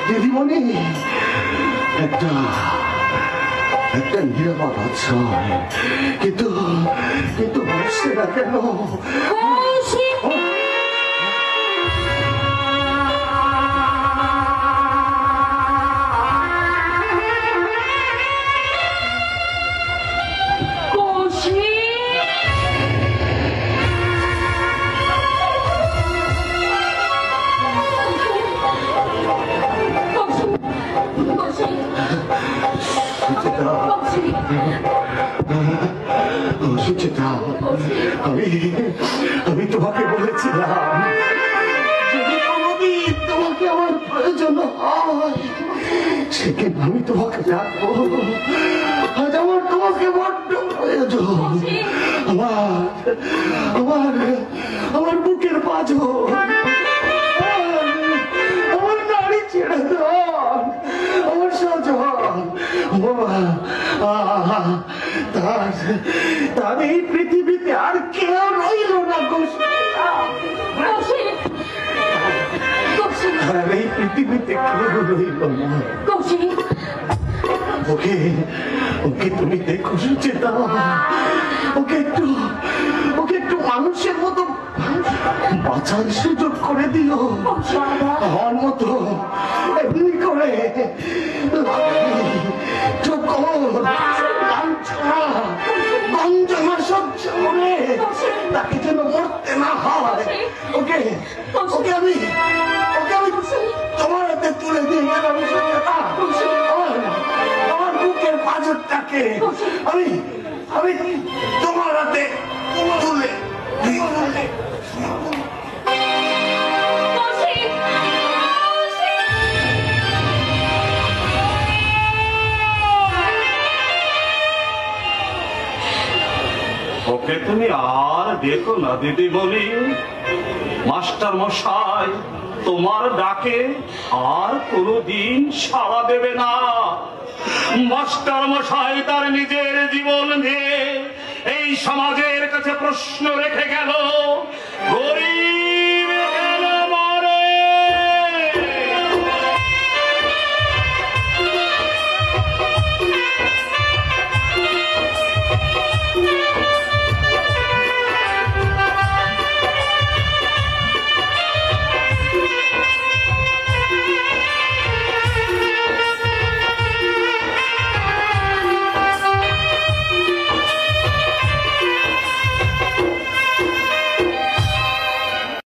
দিদিমণি একটা নিরাপদ আশ্রয়, কিন্তু আসছে না কেন? সুচেতা, আমি তোমাকে বলেছিলাম যদি কোনোদিন তোমাকে আমার প্রয়োজন হয় সেদিন আমি তোমাকে ডাকবো। আজ আমার তোমাকে বড্ড প্রয়োজন। আমার বুকের পাঁজর, আমার নাড়ি ছেড়ে দাও, আমার সজন তার এই পৃথিবীতে আর কেউ রইল না। এই পৃথিবীতে কেউ রইল না। ওকে তুমি দেখো সুচেতা, ওকে একটু মানুষের মতো বাঁচার সুযোগ করে দিও। আমার মতো এমনি করে গঞ্জনা সহ্য করে তাকে যেন মরতে না হয়। ওকে আমি তোমার হাতে তুলে দিয়ে গেলাম। আমার বুকের পাঁজরটাকে আমি তোমার হাতে তুলে
ওকে তুমি আর দেখো না দিদিমণি। মাস্টার মশাই তোমার ডাকে আর কোনোদিন সাড়া দেবে না। মাস্টার মশাই তার নিজের জীবন দিয়ে এই সমাজের কাছে প্রশ্ন রেখে গেল, গরিব